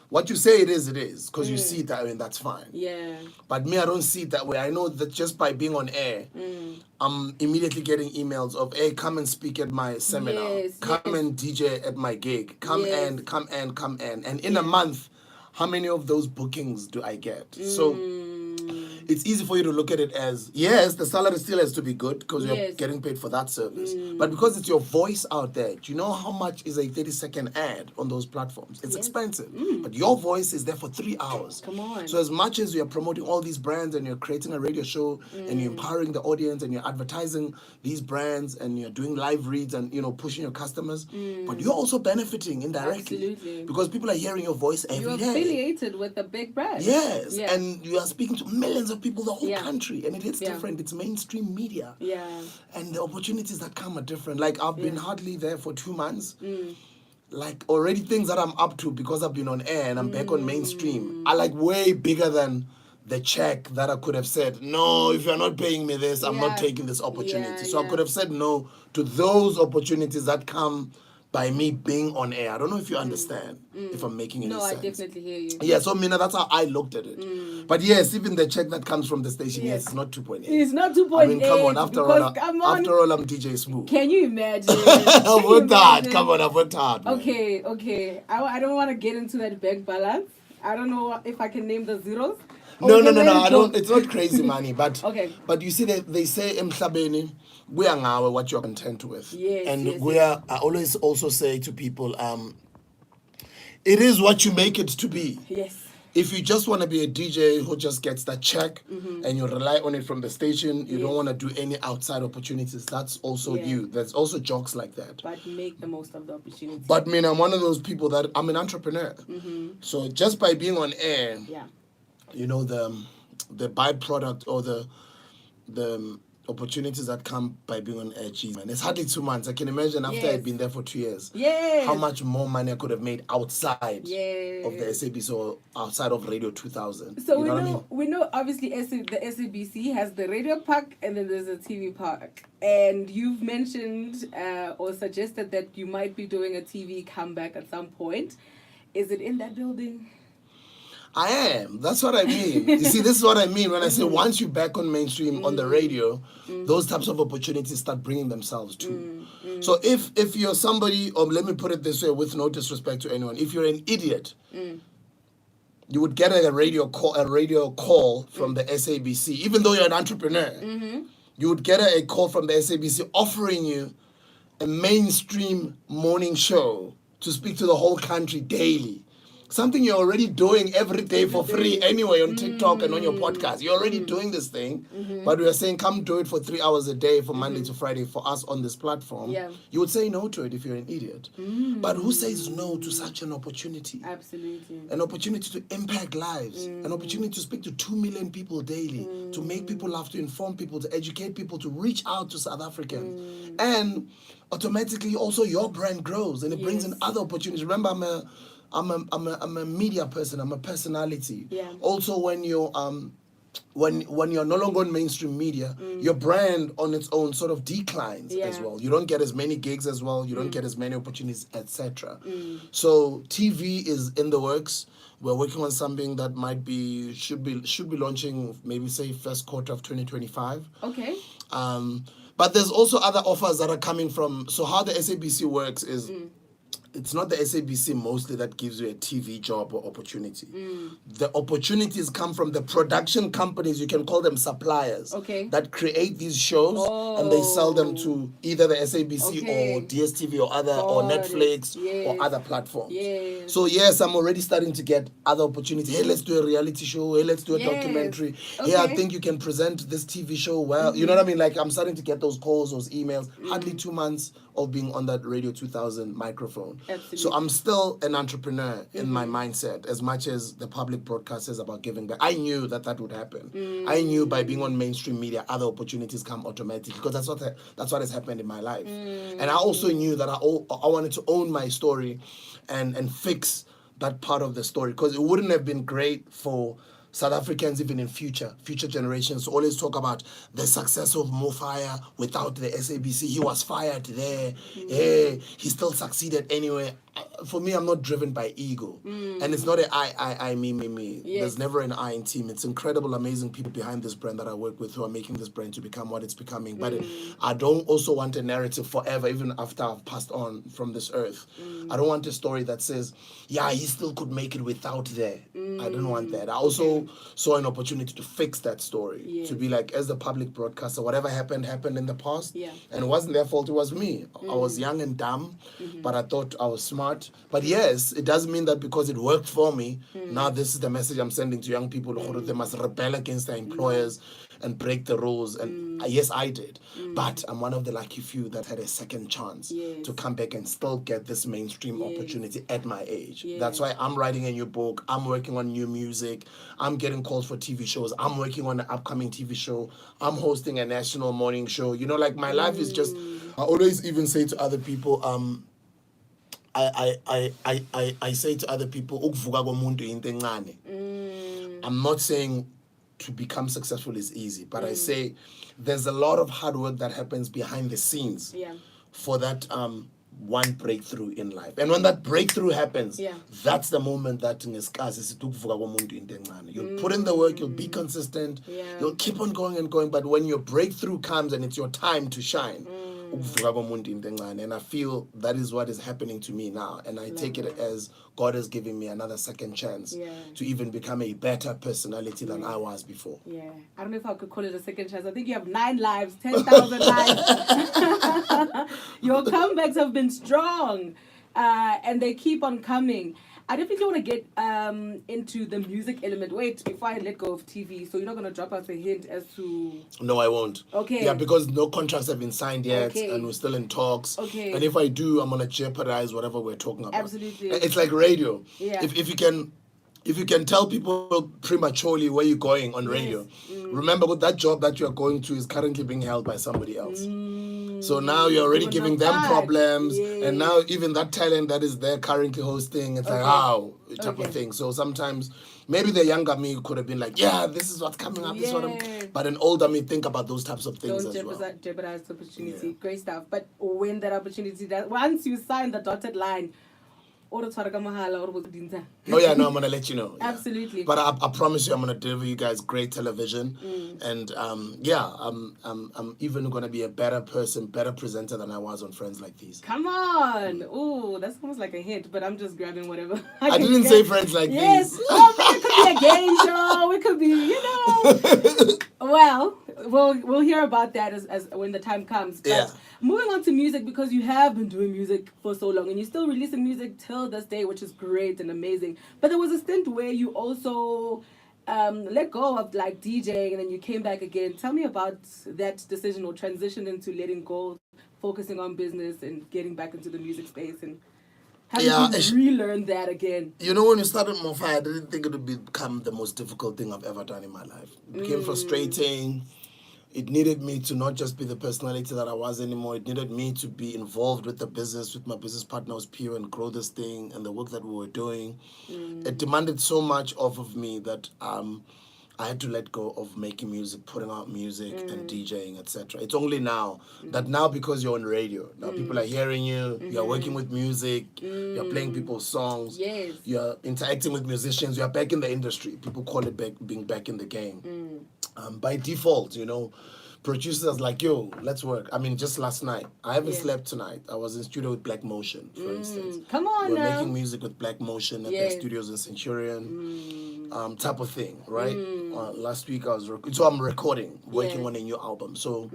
What you say it is, because you see it that way, and that's fine. Yeah. But me, I don't see it that way. I know that just by being on air, I'm immediately getting emails of, hey, come and speak at my seminar. Yes, Come yes. and DJ at my gig. Come Yes. and, come and, come and. And in a month, how many of those bookings do I get? So it's easy for you to look at it as, yes, the salary still has to be good because you're Yes. getting paid for that service. But because it's your voice out there, do you know how much is a 30-second ad on those platforms? It's expensive. But your voice is there for 3 hours. Come on. So as much as you're promoting all these brands and you're creating a radio show and you're empowering the audience and you're advertising these brands and you're doing live reads and, you know, pushing your customers, but you're also benefiting indirectly. Absolutely. Because people are hearing your voice every You're day. affiliated with a big brand. Yes, Yeah. and you are speaking to millions of people, the whole Yeah. country, and it hits Yeah. different. It's mainstream media. Yeah. And the opportunities that come are different. Like, I've been hardly there for 2 months. Like, already things that I'm up to because I've been on air and I'm back on mainstream are like way bigger than the check that I could have said, no, if you're not paying me this, I'm Yeah. not taking this opportunity. Yeah, So I yeah. could have said no to those opportunities that come by me being on air. I don't know if you understand, if I'm making any No, I sense. definitely hear you. Yeah, so Mina, that's how I looked at it. But yes, even the check that comes from the station, yes, it's not 2.8. It's not 2.8. I mean, come on, after all, come on. after all, I'm DJ Smooth. Can you imagine? I've worked hard. Come on, I've worked hard. Man. Okay. I don't want to get into that bank balance. I don't know if I can name the zeros. No, Okay, let it I go. don't. It's not crazy money, but Okay. But you see, they say emhlabeni, we are now what you're content with. Yes, and yes, we are. I always also say to people, it is what you make it to be. Yes. If you just want to be a DJ who just gets that check and you rely on it from the station, you don't want to do any outside opportunities. That's also Yeah. you. There's also jokes like that. But make the most of the opportunity. But I mean, I'm one of those people that I'm an entrepreneur. So just by being on air, yeah. you know, the byproduct or the opportunities that come by being on air, geez, man, it's hardly 2 months. I can imagine after Yes. I'd been there for 2 years, Yes. how much more money I could have made outside Yes. of the SABC or outside of Radio 2000. So you know what I mean? we know obviously the SABC has the radio park and then there's a TV park. And you've mentioned or suggested that you might be doing a TV comeback at some point. Is it in that building? I am. That's what I mean. You see, this is what I mean when I say once you're back on mainstream on the radio, those types of opportunities start bringing themselves too. So if you're somebody, or let me put it this way with no disrespect to anyone, if you're an idiot, you would get a radio call from the SABC, even though you're an entrepreneur. You would get a call from the SABC offering you a mainstream morning show to speak to the whole country daily. Something you're already doing every day for free anyway on TikTok and on your podcast. You're already doing this thing, but we are saying come do it for 3 hours a day from Monday to Friday for us on this platform. Yeah. You would say no to it if you're an idiot. But who says no to such an opportunity? Absolutely. An opportunity to impact lives, an opportunity to speak to 2 million people daily, to make people laugh, to inform people, to educate people, to reach out to South Africans. And automatically also your brand grows and it brings in other opportunities. Remember, I'm a media person, I'm a personality. Yeah. Also when you're when you're no longer on mainstream media, your brand on its own sort of declines as well. You don't get as many gigs as well, you don't get as many opportunities, etc. So TV is in the works. We're working on something that should be launching maybe say first quarter of 2025. Okay. But there's also other offers that are coming from. So how the SABC works is it's not the SABC mostly that gives you a TV job or opportunity. The opportunities come from the production companies, you can call them suppliers, that create these shows and they sell them to either the SABC or DSTV or other or Netflix or other platforms. So yes, I'm already starting to get other opportunities. Hey, let's do a reality show. Hey, let's do a documentary. Hey, I think you can present this TV show well. You know what I mean? Like I'm starting to get those calls, those emails. Hardly 2 months of being on that Radio 2000 microphone. Absolutely. So I'm still an entrepreneur in my mindset, as much as the public broadcast says about giving back. I knew that would happen. I knew by being on mainstream media, other opportunities come automatically because that's what has happened in my life. And I also knew that I wanted to own my story and fix that part of the story because it wouldn't have been great for South Africans, even in future generations, always talk about the success of Mo Fire without the SABC. He was fired there. Hey, he still succeeded anyway. For me, I'm not driven by ego. And it's not I, me. Yes. There's never an I in team. It's incredible, amazing people behind this brand that I work with who are making this brand to become what it's becoming. But I don't also want a narrative forever, even after I've passed on from this earth. I don't want a story that says, yeah, he still could make it without there. I don't want that. I also saw an opportunity to fix that story. To be like, as the public broadcaster, whatever happened in the past. And it wasn't their fault, it was me. I was young and dumb, but I thought I was smart. But yes, it doesn't mean that because it worked for me, now this is the message I'm sending to young people. They must rebel against their employers and break the rules. And yes, I did. But I'm one of the lucky few that had a second chance to come back and still get this mainstream opportunity at my age. That's why I'm writing a new book. I'm working on new music. I'm getting calls for TV shows. I'm working on an upcoming TV show. I'm hosting a national morning show. You know, like my life is just, I always even say to other people, I say to other people, ukuvuka komuntu into encane. I'm not saying to become successful is easy, but I say there's a lot of hard work that happens behind the scenes for that one breakthrough in life. And when that breakthrough happens, that's the moment that you'll put in the work, you'll be consistent, you'll keep on going and going, but when your breakthrough comes and it's your time to shine, and I feel that is what is happening to me now, and I take it as God has given me another second chance to even become a better personality than I was before. I don't know if I could call it a second chance. I think you have 9 lives, 10,000 lives. Your comebacks have been strong, and they keep on coming. I definitely want to get into the music element. Wait, before I let go of TV, so you're not going to drop us a hint as to... No, I won't. Okay. Yeah, because no contracts have been signed yet, and we're still in talks. Okay. And if I do, I'm going to jeopardize whatever we're talking about. Absolutely. It's like radio. Yeah. If you can... if you can tell people prematurely where you're going on radio, remember that that job that you're going to is currently being held by somebody else. So now you're already Even giving the them fact. problems, Yes. and now even that talent that is there currently hosting, it's like, Okay. how type Okay. of thing. So sometimes maybe the younger me could have been like, yeah, this is what's coming up, this is what I'm. Yeah. But an older me think about those types of things Don't as well. jeopardize the opportunity. Yeah. Great stuff. But when that opportunity does, once you sign the dotted line, Oh yeah, no, I'm gonna let you know. Yeah. Absolutely. But I promise you, I'm gonna deliver you guys great television, and yeah, I'm even gonna be a better person, better presenter than I was on Friends Like These. Come on. Ooh, that's almost like a hint, but I'm just grabbing whatever. I didn't say Friends Like Yes. These. Oh, it could be a game show. It could be, Well, we'll hear about that as when the time comes. But Yeah. moving on to music, because you have been doing music for so long and you're still releasing music till this day, which is great and amazing. But there was a stint where you also let go of like DJing and then you came back again. Tell me about that decision or transition into letting go, focusing on business and getting back into the music space and having to relearn that again. You know, when you started Mofa, I didn't think it would become the most difficult thing I've ever done in my life. It became frustrating. It needed me to not just be the personality that I was anymore. It needed me to be involved with the business, with my business partners, Pio, and grow this thing and the work that we were doing. It demanded so much off of me that I had to let go of making music, putting out music, and DJing, etc. It's only now that because you're on radio, now people are hearing you, you're working with music, you're playing people's songs, Yes. you're interacting with musicians, you're back in the industry. People call it being back in the game. By default, producers like, yo, let's work. I mean, just last night, I haven't slept tonight. I was in studio with Black Motion, for instance. Come on We're now. making music with Black Motion at their studios in Centurion, type of thing, right? Last week I was so I'm recording, working on a new album. So,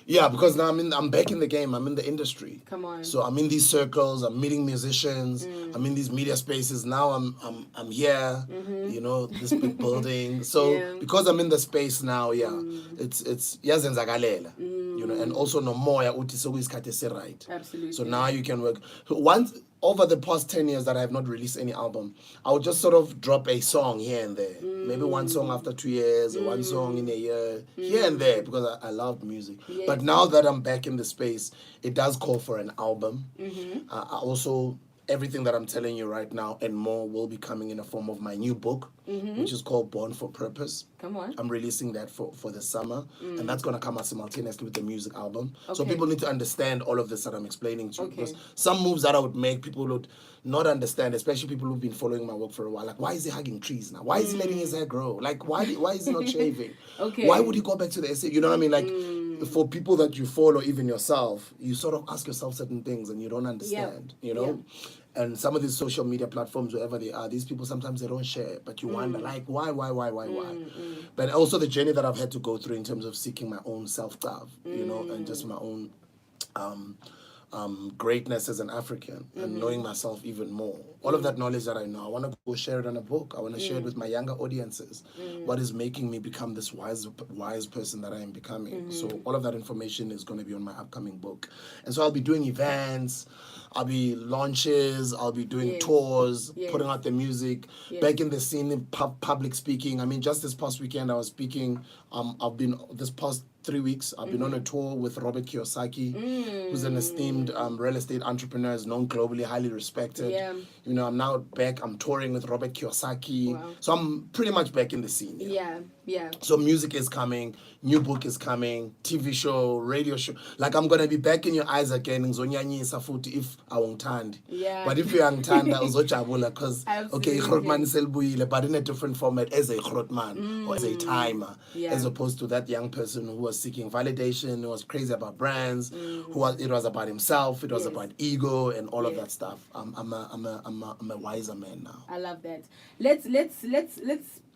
yeah, because now I'm back in the game. I'm in the industry. Come on. So I'm in these circles. I'm meeting musicians. I'm in these media spaces. Now I'm here. This big building. So because I'm in the space now, it's yazenzakalela. And also no more uthi sokuyisikhathi right. Absolutely. So now you can work. Once over the past 10 years that I have not released any album, I would just sort of drop a song here and there. Maybe one song after 2 years, or one song in a year, here and there, because I love music. Yes. But now that I'm back in the space, it does call for an album. I also, everything that I'm telling you right now and more will be coming in the form of my new book, which is called Born for Purpose. Come on. I'm releasing that for the summer, and that's going to come out simultaneously with the music album. So Okay. people need to understand all of this that I'm explaining to you. Okay. Because some moves that I would make, people would not understand, especially people who've been following my work for a while. Like, why is he hugging trees now? Why is he letting his hair grow? Like, why is he not shaving? Okay. Why would he go back to the essay? You know what I mean? Like, for people that you follow, even yourself, you sort of ask yourself certain things and you don't understand, And some of these social media platforms, wherever they are, these people sometimes they don't share, but you wonder, like, why? But also the journey that I've had to go through in terms of seeking my own self-love, and just my own greatness as an African and knowing myself even more. All of that knowledge that I know, I want to go share it in a book. I want to share it with my younger audiences. What is making me become this wise person that I am becoming? So all of that information is going to be on my upcoming book. And so I'll be doing events, I'll be launches, I'll be doing tours, putting out the music, back in the scene, in public speaking. I mean, just this past weekend I was speaking. I've been this past 3 weeks. I've been on a tour with Robert Kiyosaki, who's an esteemed real estate entrepreneur, is known globally, highly respected. Yeah. I'm now back. I'm touring with Robert Kiyosaki. Wow. So I'm pretty much back in the scene. Yeah. So music is coming, new book is coming, TV show, radio show. Like I'm gonna be back in your eyes again. Ngizonyanyisa futhi if awungithandi. Yeah. But if you angithanda uzojabula because okay, Absolutely. Grootman selbuyile, but in a different format as a Grootman or as a timer, as opposed to that young person who was seeking validation, who was crazy about brands, it was about himself, it was about ego and all of that stuff. I'm a wiser man now. I love that. Let's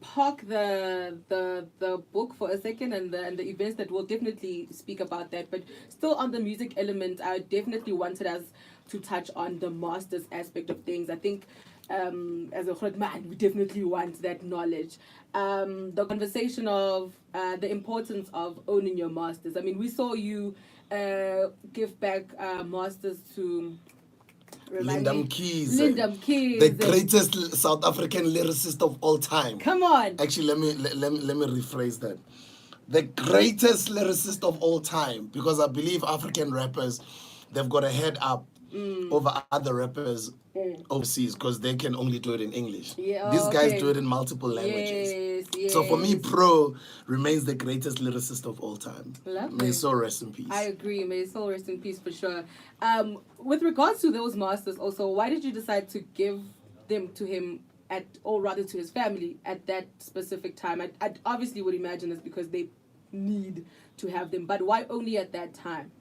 park the book for a second and the events that we'll definitely speak about that. But still on the music element, I definitely wanted us to touch on the masters aspect of things. I think as a Grootman, we definitely want that knowledge. The conversation of the importance of owning your masters. I mean, we saw you give back masters to Remind Linda me. Mkhize. Linda Mkhize. The greatest South African lyricist of all time. Come on. Actually, let me rephrase that. The greatest lyricist of all time, because I believe African rappers, they've got a head up over other rappers overseas because they can only do it in English. Yeah, These guys okay. do it in multiple languages. Yes. So for me, Pro remains the greatest lyricist of all time. Lovely. May his soul rest in peace. I agree. May his soul rest in peace for sure. With regards to those masters, also, why did you decide to give them to him or rather to his family at that specific time? I obviously would imagine it's because they need to have them, but why only at that time?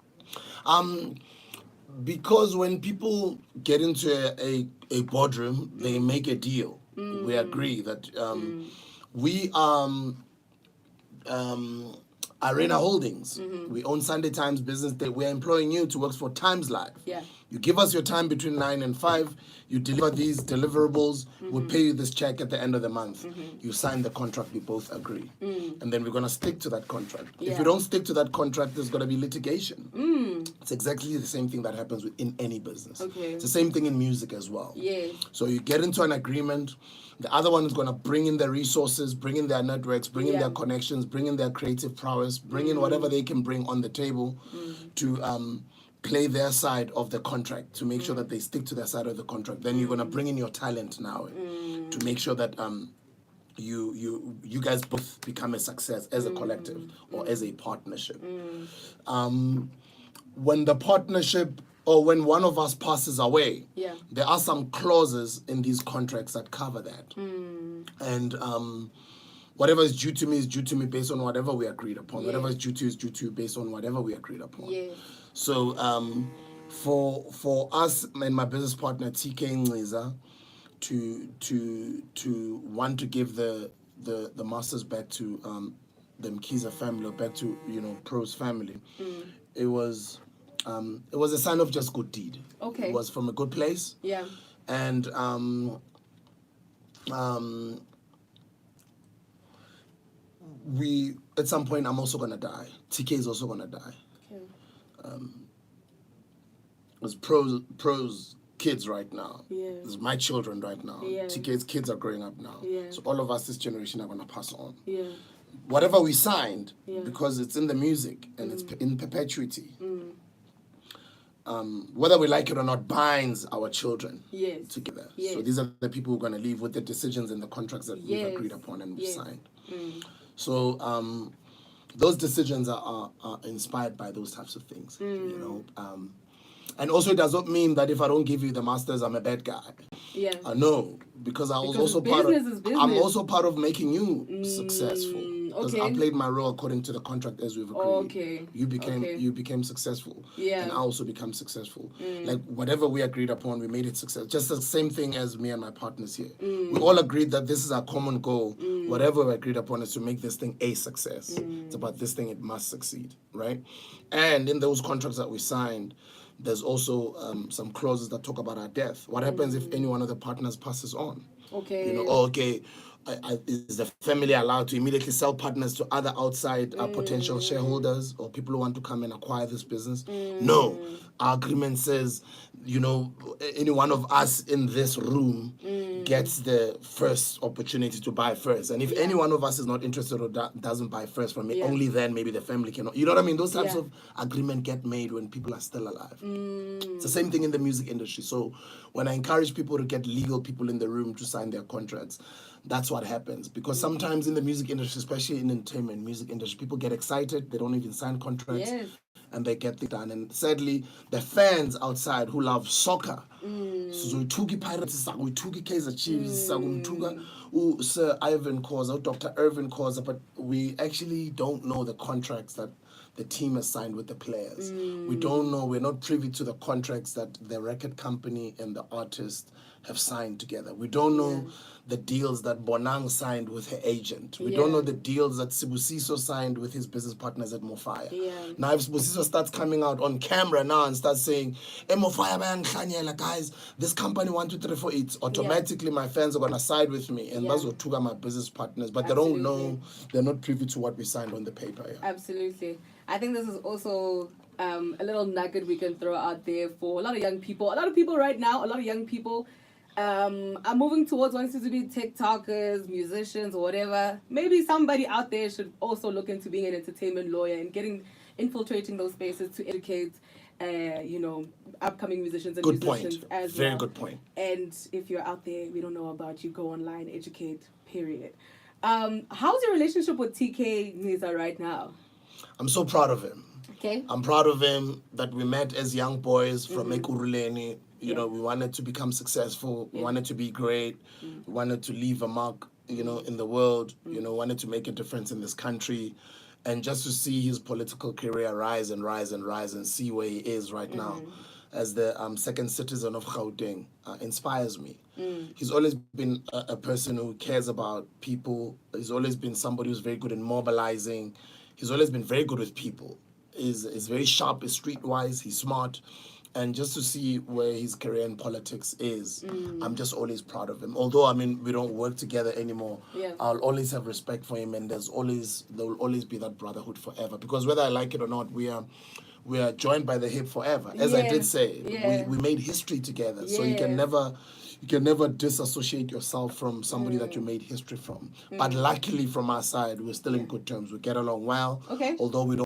Because when people get into a boardroom, they make a deal. We agree that we Arena Holdings. We own Sunday Times Business Day. We're employing you to work for Times Live. Yeah. You give us your time between 9 and 5. You deliver these deliverables. We'll pay you this check at the end of the month. You sign the contract. We both agree. And then we're going to stick to that contract. If Yeah. you don't stick to that contract, there's going to be litigation. It's exactly the same thing that happens in any business. Okay. It's the same thing in music as well. Yes. So you get into an agreement. The other one is going to bring in their resources, bring in their networks, bring in Yeah. their connections, bring in their creative prowess, bring in whatever they can bring on the table to play their side of the contract, to make sure that they stick to their side of the contract. Then you're going to bring in your talent now to make sure that you guys both become a success as a collective or as a partnership. When the partnership or when one of us passes away, Yeah. there are some clauses in these contracts that cover that. And whatever is due to me is due to me based on whatever we agreed upon. Yeah. Whatever is due to you is due to you based on whatever we agreed upon. Yes. So for us and my business partner TK Nziza to want to give the masters back to the Mkhize family, or back to Pro's family, it was a sign of just good deed. Okay. It was from a good place. Yeah. And we at some point I'm also gonna die. TK is also gonna die. Okay. It's Pro's kids right now. Yeah. It's my children right now. Yeah. TK's kids are growing up now. Yeah. So all of us, this generation, are gonna pass on. Yeah. Whatever we signed, Yeah. because it's in the music and it's in perpetuity. Whether we like it or not, binds our children Yes. together. Yes. So these are the people who are going to leave with the decisions and the contracts that Yes. we've agreed upon and we've Yes. signed. So those decisions are inspired by those types of things, and also it does not mean that if I don't give you the masters, I'm a bad guy. Yeah. No, because I was Because also part of. business is business. I'm also part of making you successful. Because I okay. played my role according to the contract as we've agreed. Okay. You became Okay. successful. Yeah. And I also become successful. Like whatever we agreed upon, we made it successful. Just the same thing as me and my partners here. We all agreed that this is our common goal. Whatever we agreed upon is to make this thing a success. It's about this thing, it must succeed, right? And in those contracts that we signed, there's also some clauses that talk about our death. What happens if any one of the partners passes on? Okay. Is the family allowed to immediately sell partners to other outside potential shareholders or people who want to come and acquire this business? No. Our agreement says, any one of us in this room gets the first opportunity to buy first. And if any one of us is not interested or doesn't buy first from me, only then maybe the family cannot. You know what I mean? Those types of agreement get made when people are still alive. It's the same thing in the music industry. So when I encourage people to get legal people in the room to sign their contracts, that's what happens. Because sometimes in the music industry, especially in entertainment music industry, people get excited. They don't even sign contracts. Yes. And they get it done. And sadly, the fans outside who love soccer, Suzuki Pirates, Suzuki Kaizer Chiefs, Sir Ivan Khoza, Dr. Irvin Khoza, but we actually don't know the contracts that the team has signed with the players. We don't know, we're not privy to the contracts that the record company and the artist have signed together. We don't know the deals that Bonang signed with her agent. We don't know the deals that Sibusiso signed with his business partners at Mofaya. Now, if Sibusiso starts coming out on camera now and starts saying, Mofaya bayangihlanyela, guys, this company 1, 2, 3, 4, it's automatically my fans are going to side with me. And those are two of my business partners. But they don't know, they're not privy to what we signed on the paper. Absolutely. I think this is also a little nugget we can throw out there for a lot of young people. A lot of people right now, a lot of young people are moving towards wanting to be TikTokers, musicians, or whatever. Maybe somebody out there should also look into being an entertainment lawyer and infiltrating those spaces to educate, upcoming musicians and Good musicians point. as Very well. good point. And if you're out there, we don't know about you, go online, educate, period. How's your relationship with TK Niza right now? I'm so proud of him. Okay. I'm proud of him that we met as young boys from Ekurhuleni. You know, we wanted to become successful. We wanted to be great. We wanted to leave a mark, in the world. Wanted to make a difference in this country. And just to see his political career rise and rise and rise and see where he is right now as the second citizen of Gauteng inspires me. He's always been a person who cares about people. He's always been somebody who's very good in mobilizing. He's always been very good with people. Is very sharp, is streetwise, he's smart. And just to see where his career in politics is, I'm just always proud of him. Although, we don't work together anymore. Yeah. I'll always have respect for him, and there will always be that brotherhood forever. Because whether I like it or not, we are joined by the hip forever. As I did say, we made history together. So you can never disassociate yourself from somebody that you made history from. But luckily from our side, we're still in good terms. We get along well. Okay. Although we don't